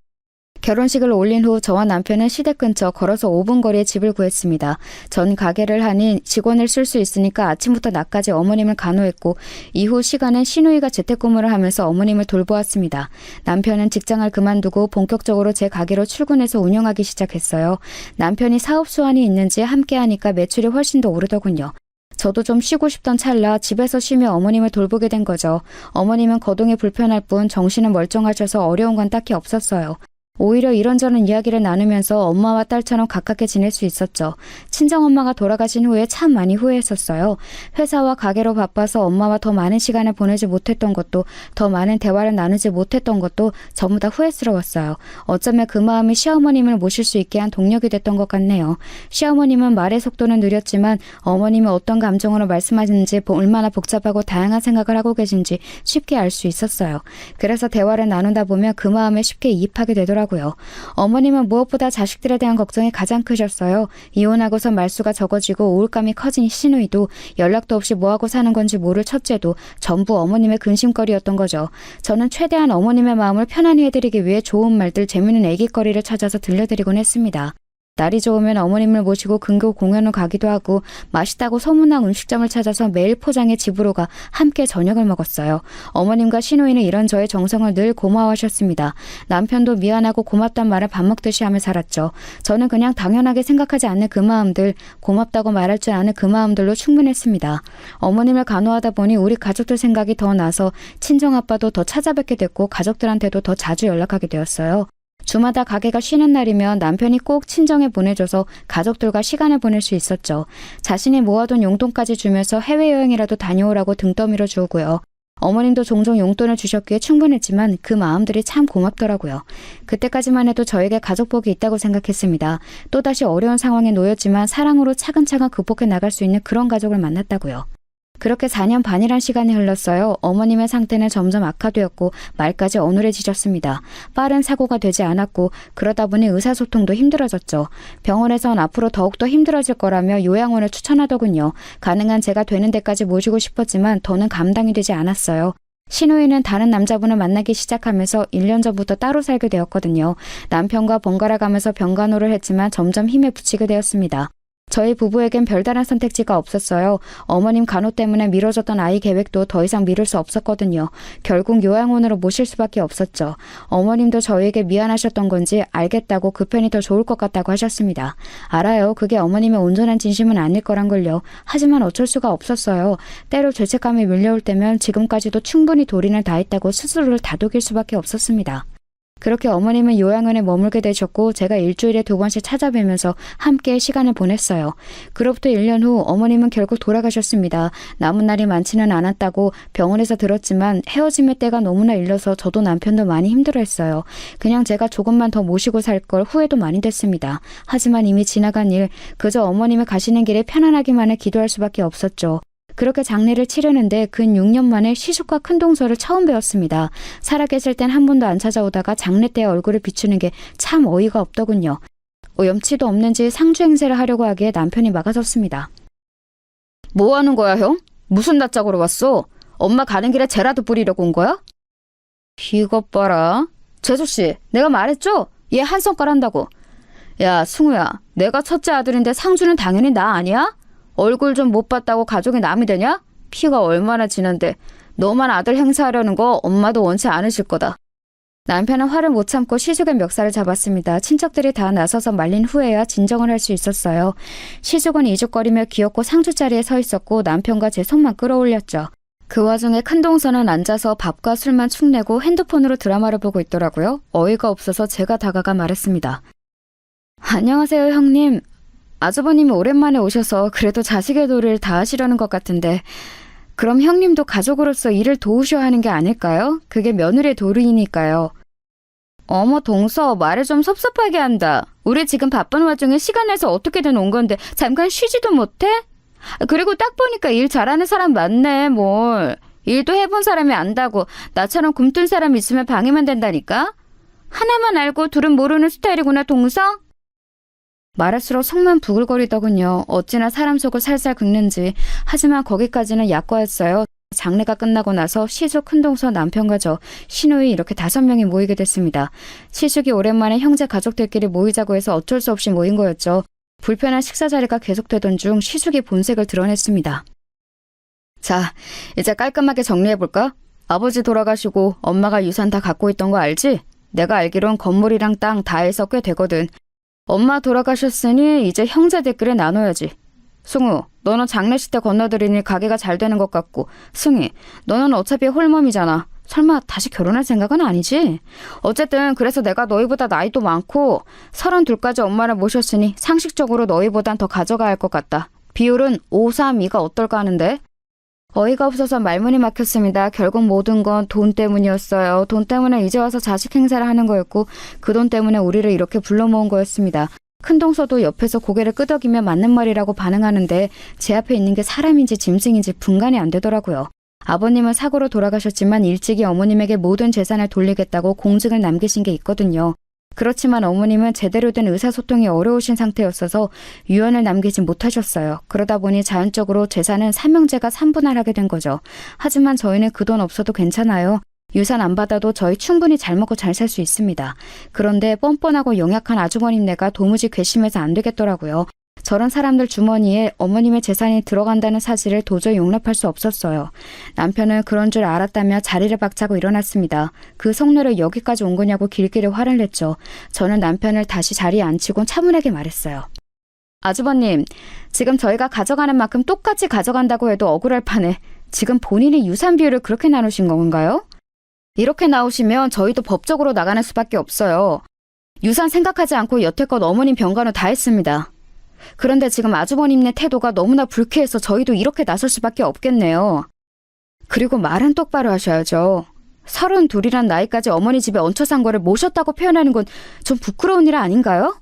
결혼식을 올린 후 저와 남편은 시댁 근처 걸어서 5분 거리에 집을 구했습니다. 전 가게를 하니 직원을 쓸 수 있으니까 아침부터 낮까지 어머님을 간호했고 이후 시간엔 시누이가 재택근무를 하면서 어머님을 돌보았습니다. 남편은 직장을 그만두고 본격적으로 제 가게로 출근해서 운영하기 시작했어요. 남편이 사업 수완이 있는지 함께하니까 매출이 훨씬 더 오르더군요. 저도 좀 쉬고 싶던 찰나 집에서 쉬며 어머님을 돌보게 된 거죠. 어머님은 거동이 불편할 뿐 정신은 멀쩡하셔서 어려운 건 딱히 없었어요. 오히려 이런저런 이야기를 나누면서 엄마와 딸처럼 가깝게 지낼 수 있었죠. 친정엄마가 돌아가신 후에 참 많이 후회했었어요. 회사와 가게로 바빠서 엄마와 더 많은 시간을 보내지 못했던 것도, 더 많은 대화를 나누지 못했던 것도 전부 다 후회스러웠어요. 어쩌면 그 마음이 시어머님을 모실 수 있게 한 동력이 됐던 것 같네요. 시어머님은 말의 속도는 느렸지만 어머님이 어떤 감정으로 말씀하시는지, 얼마나 복잡하고 다양한 생각을 하고 계신지 쉽게 알 수 있었어요. 그래서 대화를 나누다 보면 그 마음에 쉽게 이입하게 되더라고요. 어머님은 무엇보다 자식들에 대한 걱정이 가장 크셨어요. 이혼하고서 말수가 적어지고 우울감이 커진 시누이도, 연락도 없이 뭐하고 사는 건지 모를 첫째도 전부 어머님의 근심거리였던 거죠. 저는 최대한 어머님의 마음을 편안히 해드리기 위해 좋은 말들, 재미있는 애깃거리를 찾아서 들려드리곤 했습니다. 날이 좋으면 어머님을 모시고 근교 공연을 가기도 하고 맛있다고 소문난 음식점을 찾아서 매일 포장해 집으로 가 함께 저녁을 먹었어요. 어머님과 시누이는 이런 저의 정성을 늘 고마워하셨습니다. 남편도 미안하고 고맙단 말을 밥 먹듯이 하며 살았죠. 저는 그냥 당연하게 생각하지 않는 그 마음들, 고맙다고 말할 줄 아는 그 마음들로 충분했습니다. 어머님을 간호하다 보니 우리 가족들 생각이 더 나서 친정아빠도 더 찾아뵙게 됐고 가족들한테도 더 자주 연락하게 되었어요. 주마다 가게가 쉬는 날이면 남편이 꼭 친정에 보내줘서 가족들과 시간을 보낼 수 있었죠. 자신이 모아둔 용돈까지 주면서 해외여행이라도 다녀오라고 등 떠밀어 주고요. 어머님도 종종 용돈을 주셨기에 충분했지만 그 마음들이 참 고맙더라고요. 그때까지만 해도 저에게 가족복이 있다고 생각했습니다. 또다시 어려운 상황에 놓였지만 사랑으로 차근차근 극복해 나갈 수 있는 그런 가족을 만났다고요. 그렇게 4년 반이란 시간이 흘렀어요. 어머님의 상태는 점점 악화되었고 말까지 어눌해지셨습니다. 빠른 사고가 되지 않았고 그러다 보니 의사소통도 힘들어졌죠. 병원에선 앞으로 더욱더 힘들어질 거라며 요양원을 추천하더군요. 가능한 제가 되는 데까지 모시고 싶었지만 더는 감당이 되지 않았어요. 시누이는 다른 남자분을 만나기 시작하면서 1년 전부터 따로 살게 되었거든요. 남편과 번갈아 가면서 병간호를 했지만 점점 힘에 부치게 되었습니다. 저희 부부에겐 별다른 선택지가 없었어요. 어머님 간호 때문에 미뤄졌던 아이 계획도 더 이상 미룰 수 없었거든요. 결국 요양원으로 모실 수밖에 없었죠. 어머님도 저희에게 미안하셨던 건지 알겠다고 그 편이 더 좋을 것 같다고 하셨습니다. 알아요. 그게 어머님의 온전한 진심은 아닐 거란 걸요. 하지만 어쩔 수가 없었어요. 때로 죄책감이 밀려올 때면 지금까지도 충분히 도린을 다했다고 스스로를 다독일 수밖에 없었습니다. 그렇게 어머님은 요양원에 머물게 되셨고 제가 일주일에 2번씩 찾아뵈면서 함께 시간을 보냈어요. 그로부터 1년 후 어머님은 결국 돌아가셨습니다. 남은 날이 많지는 않았다고 병원에서 들었지만 헤어짐의 때가 너무나 일러서 저도 남편도 많이 힘들어했어요. 그냥 제가 조금만 더 모시고 살 걸 후회도 많이 됐습니다. 하지만 이미 지나간 일, 그저 어머님이 가시는 길에 편안하기만을 기도할 수밖에 없었죠. 그렇게 장례를 치르는데 근 6년 만에 시숙과 큰동서를 처음 뵈었습니다. 살아계실 땐 한 번도 안 찾아오다가 장례 때 얼굴을 비추는 게 참 어이가 없더군요. 염치도 없는지 상주 행세를 하려고 하기에 남편이 막아섰습니다. 뭐 하는 거야, 형? 무슨 낯짝으로 왔어? 엄마 가는 길에 쟤라도 뿌리려고 온 거야? 이것 봐라. 재수씨, 내가 말했죠? 얘 한성깔 한다고. 야, 승우야, 내가 첫째 아들인데 상주는 당연히 나 아니야? 얼굴 좀 못 봤다고 가족이 남이 되냐? 피가 얼마나 진한데 너만 아들 행사하려는 거 엄마도 원치 않으실 거다. 남편은 화를 못 참고 시숙의 멱살을 잡았습니다. 친척들이 다 나서서 말린 후에야 진정을 할 수 있었어요. 시숙은 이죽거리며 귀엽고 상주 자리에 서 있었고 남편과 제 손만 끌어올렸죠. 그 와중에 큰동서는 앉아서 밥과 술만 축내고 핸드폰으로 드라마를 보고 있더라고요. 어이가 없어서 제가 다가가 말했습니다. 안녕하세요, 형님. 아주버님이 오랜만에 오셔서 그래도 자식의 도리를 다 하시려는 것 같은데 그럼 형님도 가족으로서 일을 도우셔야 하는 게 아닐까요? 그게 며느리의 도리이니까요. 어머 동서, 말을 좀 섭섭하게 한다. 우리 지금 바쁜 와중에 시간 내서 어떻게든 온 건데 잠깐 쉬지도 못해? 그리고 딱 보니까 일 잘하는 사람 많네. 뭘. 일도 해본 사람이 안다고. 나처럼 굼뜬 사람 있으면 방해만 된다니까? 하나만 알고 둘은 모르는 스타일이구나, 동서? 말할수록 속만 부글거리더군요. 어찌나 사람 속을 살살 긁는지. 하지만 거기까지는 약과였어요. 장례가 끝나고 나서 시숙, 큰동서, 남편과 저, 시누이 이렇게 5명이 모이게 됐습니다. 시숙이 오랜만에 형제 가족들끼리 모이자고 해서 어쩔 수 없이 모인 거였죠. 불편한 식사 자리가 계속되던 중 시숙이 본색을 드러냈습니다. 자, 이제 깔끔하게 정리해볼까? 아버지 돌아가시고 엄마가 유산 다 갖고 있던 거 알지? 내가 알기론 건물이랑 땅 다 해서 꽤 되거든. 엄마 돌아가셨으니 이제 형제들끼리 나눠야지. 승우, 너는 장례식 때 건너들이니 가게가 잘 되는 것 같고, 승희, 너는 어차피 홀몸이잖아. 설마 다시 결혼할 생각은 아니지? 어쨌든 그래서 내가 너희보다 나이도 많고 32까지 엄마를 모셨으니 상식적으로 너희보단 더 가져가야 할 것 같다. 비율은 5-3-2가 어떨까 하는데? 어이가 없어서 말문이 막혔습니다. 결국 모든 건 돈 때문이었어요. 돈 때문에 이제 와서 자식 행세를 하는 거였고 그 돈 때문에 우리를 이렇게 불러 모은 거였습니다. 큰동서도 옆에서 고개를 끄덕이며 맞는 말이라고 반응하는데 제 앞에 있는 게 사람인지 짐승인지 분간이 안 되더라고요. 아버님은 사고로 돌아가셨지만 일찍이 어머님에게 모든 재산을 돌리겠다고 공증을 남기신 게 있거든요. 그렇지만 어머님은 제대로 된 의사소통이 어려우신 상태였어서 유언을 남기지 못하셨어요. 그러다 보니 자연적으로 재산은 삼형제가 3분할하게 된 거죠. 하지만 저희는 그 돈 없어도 괜찮아요. 유산 안 받아도 저희 충분히 잘 먹고 잘 살 수 있습니다. 그런데 뻔뻔하고 영약한 아주버님네가 도무지 괘씸해서 안 되겠더라고요. 저런 사람들 주머니에 어머님의 재산이 들어간다는 사실을 도저히 용납할 수 없었어요. 남편은 그런 줄 알았다며 자리를 박차고 일어났습니다. 그 속내를 여기까지 온 거냐고 길길이 화를 냈죠. 저는 남편을 다시 자리에 앉히고 차분하게 말했어요. 아주버님, 지금 저희가 가져가는 만큼 똑같이 가져간다고 해도 억울할 판에 지금 본인이 유산 비율을 그렇게 나누신 건가요? 이렇게 나오시면 저희도 법적으로 나가는 수밖에 없어요. 유산 생각하지 않고 여태껏 어머님 병간호 다 했습니다. 그런데 지금 아주버님네 태도가 너무나 불쾌해서 저희도 이렇게 나설 수밖에 없겠네요. 그리고 말은 똑바로 하셔야죠. 32이란 나이까지 어머니 집에 얹혀 산 거를 모셨다고 표현하는 건 좀 부끄러운 일 아닌가요?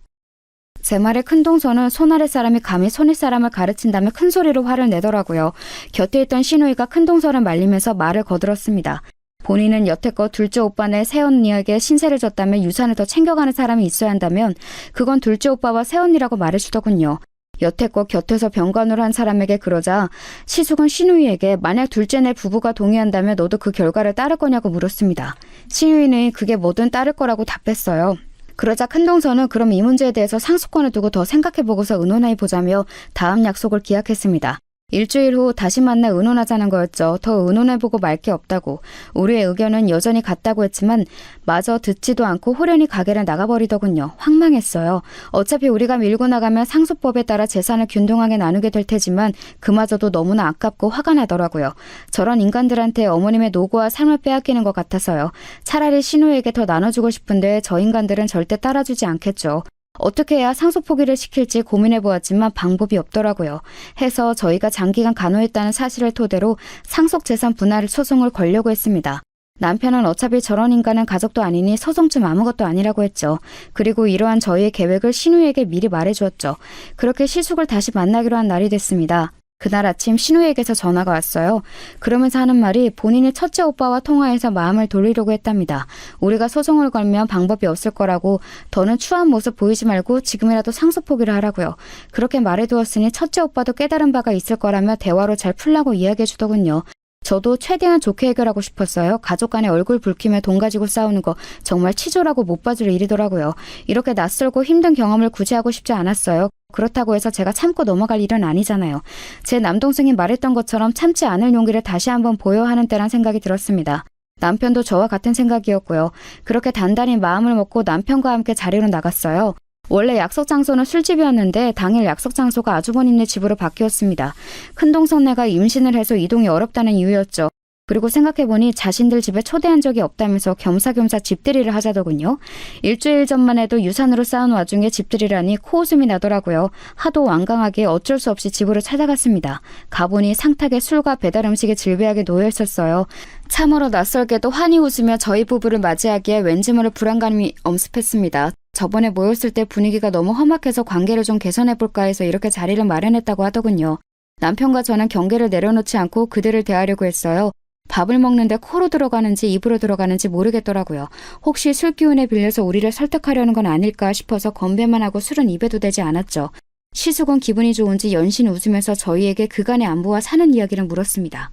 제 말에 큰동서는 손아래 사람이 감히 손윗 사람을 가르친다며 큰 소리로 화를 내더라고요. 곁에 있던 시누이가 큰동서를 말리면서 말을 거들었습니다. 본인은 여태껏 둘째 오빠네 새언니에게 신세를 졌다며 유산을 더 챙겨가는 사람이 있어야 한다면 그건 둘째 오빠와 새언니라고 말해주더군요. 여태껏 곁에서 병간호를 한 사람에게 그러자 시숙은 시누이에게 만약 둘째네 부부가 동의한다면 너도 그 결과를 따를 거냐고 물었습니다. 시누이는 그게 뭐든 따를 거라고 답했어요. 그러자 큰동서는 그럼 이 문제에 대해서 상수권을 두고 더 생각해보고서 의논해보자며 다음 약속을 기약했습니다. 일주일 후 다시 만나 의논하자는 거였죠. 더 의논해보고 말 게 없다고. 우리의 의견은 여전히 같다고 했지만 마저 듣지도 않고 호련히 가게를 나가버리더군요. 황망했어요. 어차피 우리가 밀고 나가면 상속법에 따라 재산을 균등하게 나누게 될 테지만 그마저도 너무나 아깝고 화가 나더라고요. 저런 인간들한테 어머님의 노고와 삶을 빼앗기는 것 같아서요. 차라리 신우에게 더 나눠주고 싶은데 저 인간들은 절대 따라주지 않겠죠. 어떻게 해야 상속 포기를 시킬지 고민해보았지만 방법이 없더라고요. 해서 저희가 장기간 간호했다는 사실을 토대로 상속 재산 분할 소송을 걸려고 했습니다. 남편은 어차피 저런 인간은 가족도 아니니 소송쯤 아무것도 아니라고 했죠. 그리고 이러한 저희의 계획을 신우에게 미리 말해주었죠. 그렇게 시숙을 다시 만나기로 한 날이 됐습니다. 그날 아침 신우에게서 전화가 왔어요. 그러면서 하는 말이 본인이 첫째 오빠와 통화해서 마음을 돌리려고 했답니다. 우리가 소송을 걸면 방법이 없을 거라고 더는 추한 모습 보이지 말고 지금이라도 상속 포기를 하라고요. 그렇게 말해두었으니 첫째 오빠도 깨달은 바가 있을 거라며 대화로 잘 풀라고 이야기해 주더군요. 저도 최대한 좋게 해결하고 싶었어요. 가족 간에 얼굴 붉히며 돈 가지고 싸우는 거 정말 치졸하고 못 봐줄 일이더라고요. 이렇게 낯설고 힘든 경험을 굳이 하고 싶지 않았어요. 그렇다고 해서 제가 참고 넘어갈 일은 아니잖아요. 제 남동생이 말했던 것처럼 참지 않을 용기를 다시 한번 보여야 하는 때란 생각이 들었습니다. 남편도 저와 같은 생각이었고요. 그렇게 단단히 마음을 먹고 남편과 함께 자리로 나갔어요. 원래 약속 장소는 술집이었는데 당일 약속 장소가 아주버님네 집으로 바뀌었습니다. 큰동생네가 임신을 해서 이동이 어렵다는 이유였죠. 그리고 생각해보니 자신들 집에 초대한 적이 없다면서 겸사겸사 집들이를 하자더군요. 일주일 전만 해도 유산으로 쌓은 와중에 집들이라니 코웃음이 나더라고요. 하도 완강하게 어쩔 수 없이 집으로 찾아갔습니다. 가보니 상탁에 술과 배달 음식이 질비하게 놓여있었어요. 참으로 낯설게도 환히 웃으며 저희 부부를 맞이하기에 왠지 모를 불안감이 엄습했습니다. 저번에 모였을 때 분위기가 너무 험악해서 관계를 좀 개선해볼까 해서 이렇게 자리를 마련했다고 하더군요. 남편과 저는 경계를 내려놓지 않고 그들을 대하려고 했어요. 밥을 먹는데 코로 들어가는지 입으로 들어가는지 모르겠더라고요. 혹시 술 기운에 빌려서 우리를 설득하려는 건 아닐까 싶어서 건배만 하고 술은 입에도 대지 않았죠. 시숙은 기분이 좋은지 연신 웃으면서 저희에게 그간의 안부와 사는 이야기를 물었습니다.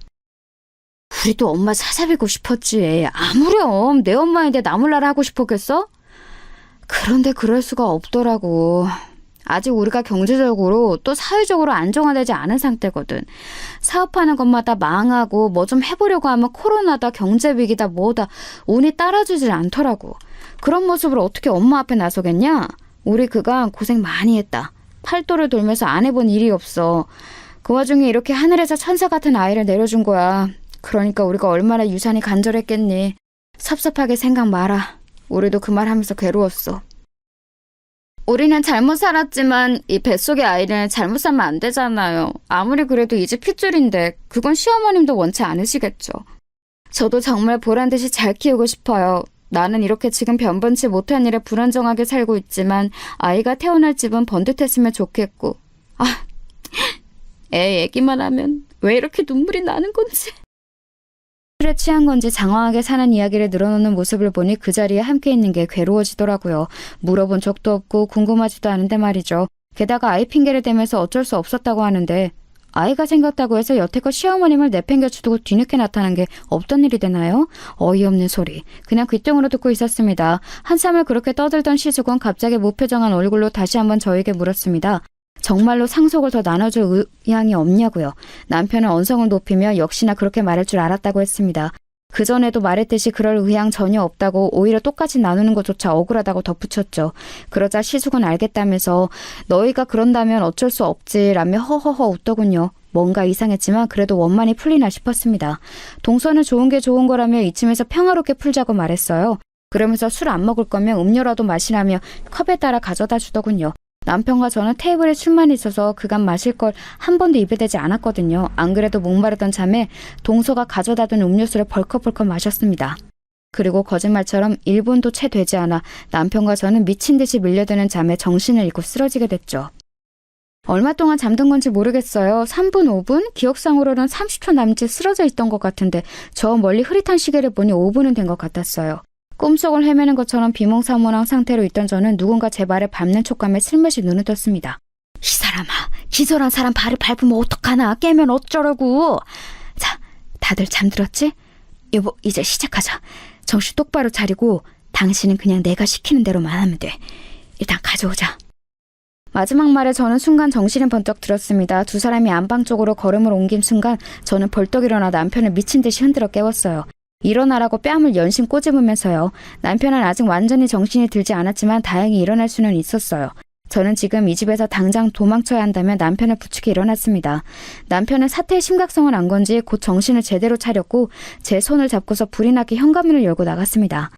우리도 엄마 찾아뵈고 싶었지. 아무렴 내 엄마인데 나몰라라 하고 싶었겠어? 그런데 그럴 수가 없더라고. 아직 우리가 경제적으로 또 사회적으로 안정화되지 않은 상태거든. 사업하는 것마다 망하고 뭐 좀 해보려고 하면 코로나다 경제위기다 뭐다 운이 따라주질 않더라고. 그런 모습을 어떻게 엄마 앞에 나서겠냐? 우리 그간 고생 많이 했다. 팔도를 돌면서 안 해본 일이 없어. 그 와중에 이렇게 하늘에서 천사 같은 아이를 내려준 거야. 그러니까 우리가 얼마나 유산이 간절했겠니. 섭섭하게 생각 마라. 우리도 그 말 하면서 괴로웠어. 우리는 잘못 살았지만 이 뱃속의 아이는 잘못 살면 안 되잖아요. 아무리 그래도 이 집 핏줄인데 그건 시어머님도 원치 않으시겠죠. 저도 정말 보란 듯이 잘 키우고 싶어요. 나는 이렇게 지금 변변치 못한 일에 불안정하게 살고 있지만 아이가 태어날 집은 번듯했으면 좋겠고. 애 얘기만 하면 왜 이렇게 눈물이 나는 건지. 술에 취한 건지 장황하게 사는 이야기를 늘어놓는 모습을 보니 그 자리에 함께 있는 게 괴로워지더라고요. 물어본 적도 없고 궁금하지도 않은데 말이죠. 게다가 아이 핑계를 대면서 어쩔 수 없었다고 하는데 아이가 생겼다고 해서 여태껏 시어머님을 내팽겨치고 뒤늦게 나타난 게 없던 일이 되나요? 어이없는 소리. 그냥 귓등으로 듣고 있었습니다. 한참을 그렇게 떠들던 시숙은 갑자기 무표정한 얼굴로 다시 한번 저에게 물었습니다. 정말로 상속을 더 나눠줄 의향이 없냐고요. 남편은 언성을 높이며 역시나 그렇게 말할 줄 알았다고 했습니다. 그전에도 말했듯이 그럴 의향 전혀 없다고 오히려 똑같이 나누는 것조차 억울하다고 덧붙였죠. 그러자 시숙은 알겠다면서 너희가 그런다면 어쩔 수 없지라며 허허허 웃더군요. 뭔가 이상했지만 그래도 원만히 풀리나 싶었습니다. 동서는 좋은 게 좋은 거라며 이쯤에서 평화롭게 풀자고 말했어요. 그러면서 술 안 먹을 거면 음료라도 마시라며 컵에 따라 가져다 주더군요. 남편과 저는 테이블에 술만 있어서 그간 마실 걸 한 번도 입에 대지 않았거든요. 안 그래도 목마르던 참에 동서가 가져다 둔 음료수를 벌컥벌컥 마셨습니다. 그리고 거짓말처럼 1분도 채 되지 않아 남편과 저는 미친 듯이 밀려드는 잠에 정신을 잃고 쓰러지게 됐죠. 얼마 동안 잠든 건지 모르겠어요. 3분, 5분? 기억상으로는 30초 남짓 쓰러져 있던 것 같은데 저 멀리 흐릿한 시계를 보니 5분은 된 것 같았어요. 꿈속을 헤매는 것처럼 비몽사몽한 상태로 있던 저는 누군가 제 발을 밟는 촉감에 슬며시 눈을 떴습니다. 이 사람아, 기절한 사람 발을 밟으면 어떡하나? 깨면 어쩌라고? 자, 다들 잠들었지? 여보, 이제 시작하자. 정신 똑바로 차리고 당신은 그냥 내가 시키는 대로만 하면 돼. 일단 가져오자. 마지막 말에 저는 순간 정신이 번쩍 들었습니다. 두 사람이 안방 쪽으로 걸음을 옮긴 순간 저는 벌떡 일어나 남편을 미친 듯이 흔들어 깨웠어요. 일어나라고 뺨을 연신 꼬집으면서요. 남편은 아직 완전히 정신이 들지 않았지만 다행히 일어날 수는 있었어요. 저는 지금 이 집에서 당장 도망쳐야 한다며 남편을 부축해 일어났습니다. 남편은 사태의 심각성을 안 건지 곧 정신을 제대로 차렸고 제 손을 잡고서 불이 나게 현관문을 열고 나갔습니다.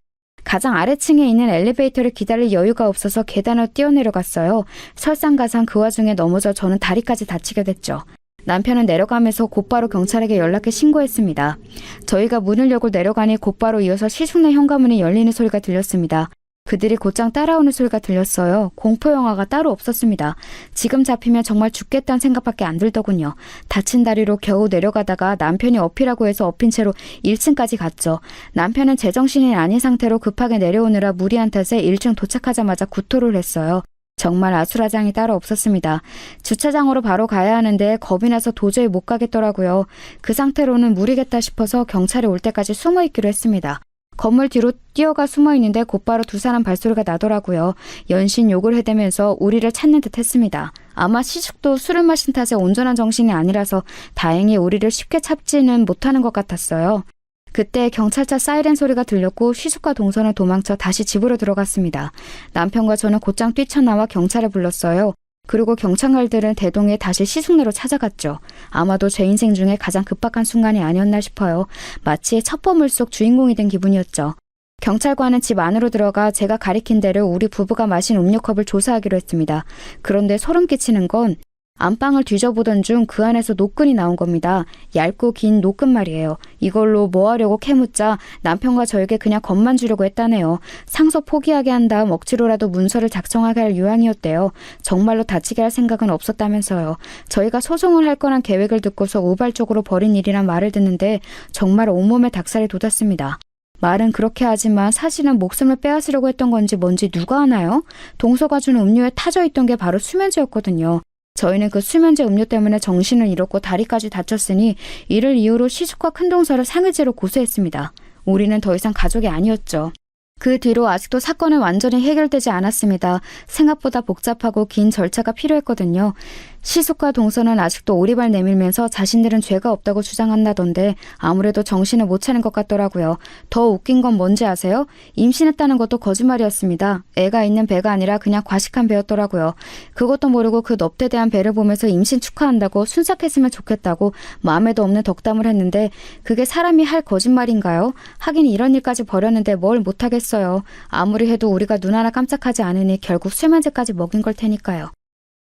가장 아래층에 있는 엘리베이터를 기다릴 여유가 없어서 계단을 뛰어내려갔어요. 설상가상 그 와중에 넘어져 저는 다리까지 다치게 됐죠. 남편은 내려가면서 곧바로 경찰에게 연락해 신고했습니다. 저희가 문을 열고 내려가니 곧바로 이어서 시숙네 현관문이 열리는 소리가 들렸습니다. 그들이 곧장 따라오는 소리가 들렸어요. 공포영화가 따로 없었습니다. 지금 잡히면 정말 죽겠다는 생각밖에 안 들더군요. 다친 다리로 겨우 내려가다가 남편이 어필하고 해서 엎인 채로 1층까지 갔죠. 남편은 제정신이 아닌 상태로 급하게 내려오느라 무리한 탓에 1층 도착하자마자 구토를 했어요. 정말 아수라장이 따로 없었습니다. 주차장으로 바로 가야 하는데 겁이 나서 도저히 못 가겠더라고요. 그 상태로는 무리겠다 싶어서 경찰이 올 때까지 숨어 있기로 했습니다. 건물 뒤로 뛰어가 숨어 있는데 곧바로 두 사람 발소리가 나더라고요. 연신 욕을 해대면서 우리를 찾는 듯 했습니다. 아마 시숙도 술을 마신 탓에 온전한 정신이 아니라서 다행히 우리를 쉽게 찾지는 못하는 것 같았어요. 그때 경찰차 사이렌 소리가 들렸고 시숙과 동선을 도망쳐 다시 집으로 들어갔습니다. 남편과 저는 곧장 뛰쳐나와 경찰을 불렀어요. 그리고 경찰관들은 대동해 다시 시숙네로 찾아갔죠. 아마도 제 인생 중에 가장 급박한 순간이 아니었나 싶어요. 마치 첩보물 속 주인공이 된 기분이었죠. 경찰관은 집 안으로 들어가 제가 가리킨 대로 우리 부부가 마신 음료컵을 조사하기로 했습니다. 그런데 소름 끼치는 건 안방을 뒤져보던 중 그 안에서 노끈이 나온 겁니다. 얇고 긴 노끈 말이에요. 이걸로 뭐 하려고 캐묻자 남편과 저에게 그냥 겁만 주려고 했다네요. 상소 포기하게 한 다음 억지로라도 문서를 작성하게 할 유황이었대요. 정말로 다치게 할 생각은 없었다면서요. 저희가 소송을 할 거란 계획을 듣고서 우발적으로 벌인 일이란 말을 듣는데 정말 온몸에 닭살이 돋았습니다. 말은 그렇게 하지만 사실은 목숨을 빼앗으려고 했던 건지 뭔지 누가 아나요? 동서가 준 음료에 타져 있던 게 바로 수면제였거든요. 저희는 그 수면제 음료 때문에 정신을 잃었고 다리까지 다쳤으니 이를 이유로 시숙과 큰동서를 상해죄로 고소했습니다. 우리는 더 이상 가족이 아니었죠. 그 뒤로 아직도 사건은 완전히 해결되지 않았습니다. 생각보다 복잡하고 긴 절차가 필요했거든요. 시숙과 동서는 아직도 오리발 내밀면서 자신들은 죄가 없다고 주장한다던데 아무래도 정신을 못 차린 것 같더라고요. 더 웃긴 건 뭔지 아세요? 임신했다는 것도 거짓말이었습니다. 애가 있는 배가 아니라 그냥 과식한 배였더라고요. 그것도 모르고 그 넙대대한 배를 보면서 임신 축하한다고 순삭했으면 좋겠다고 마음에도 없는 덕담을 했는데 그게 사람이 할 거짓말인가요? 하긴 이런 일까지 벌였는데 뭘 못하겠어요. 아무리 해도 우리가 눈 하나 깜짝하지 않으니 결국 수면제까지 먹인 걸 테니까요.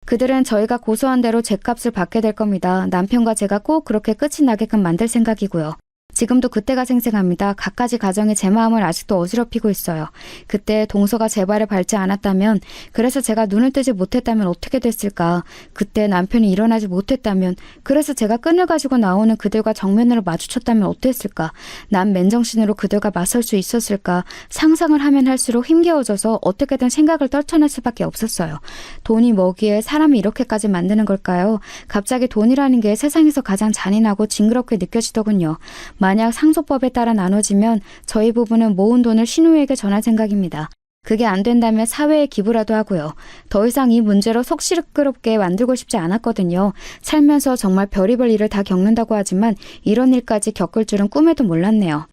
그들은 저희가 고소한 대로 죗값을 받게 될 겁니다. 남편과 제가 꼭 그렇게 끝이 나게끔 만들 생각이고요. 지금도 그때가 생생합니다. 갖가지 가정이 제 마음을 아직도 어지럽히고 있어요. 그때 동서가 제 발을 밟지 않았다면, 그래서 제가 눈을 뜨지 못했다면 어떻게 됐을까? 그때 남편이 일어나지 못했다면, 그래서 제가 끈을 가지고 나오는 그들과 정면으로 마주쳤다면 어땠을까? 난 맨정신으로 그들과 맞설 수 있었을까? 상상을 하면 할수록 힘겨워져서 어떻게든 생각을 떨쳐낼 수밖에 없었어요. 돈이 뭐기에 사람이 이렇게까지 만드는 걸까요? 갑자기 돈이라는 게 세상에서 가장 잔인하고 징그럽게 느껴지더군요. 만약 상속법에 따라 나눠지면 저희 부부는 모은 돈을 신우에게 전할 생각입니다. 그게 안 된다면 사회에 기부라도 하고요. 더 이상 이 문제로 속 시끄럽게 만들고 싶지 않았거든요. 살면서 정말 별의별 일을 다 겪는다고 하지만 이런 일까지 겪을 줄은 꿈에도 몰랐네요.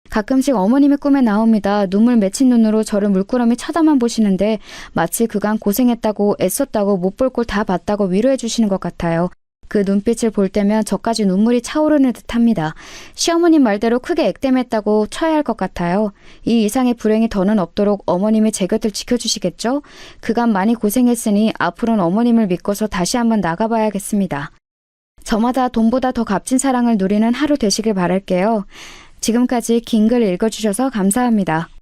가끔씩 어머님의 꿈에 나옵니다. 눈물 맺힌 눈으로 저를 물끄러미 쳐다만 보시는데 마치 그간 고생했다고 애썼다고 못 볼 꼴 다 봤다고 위로해 주시는 것 같아요. 그 눈빛을 볼 때면 저까지 눈물이 차오르는 듯합니다. 시어머님 말대로 크게 액땜했다고 쳐야 할 것 같아요. 이 이상의 불행이 더는 없도록 어머님이 제 곁을 지켜주시겠죠? 그간 많이 고생했으니 앞으로는 어머님을 믿고서 다시 한번 나가봐야겠습니다. 저마다 돈보다 더 값진 사랑을 누리는 하루 되시길 바랄게요. 지금까지 긴 글 읽어주셔서 감사합니다.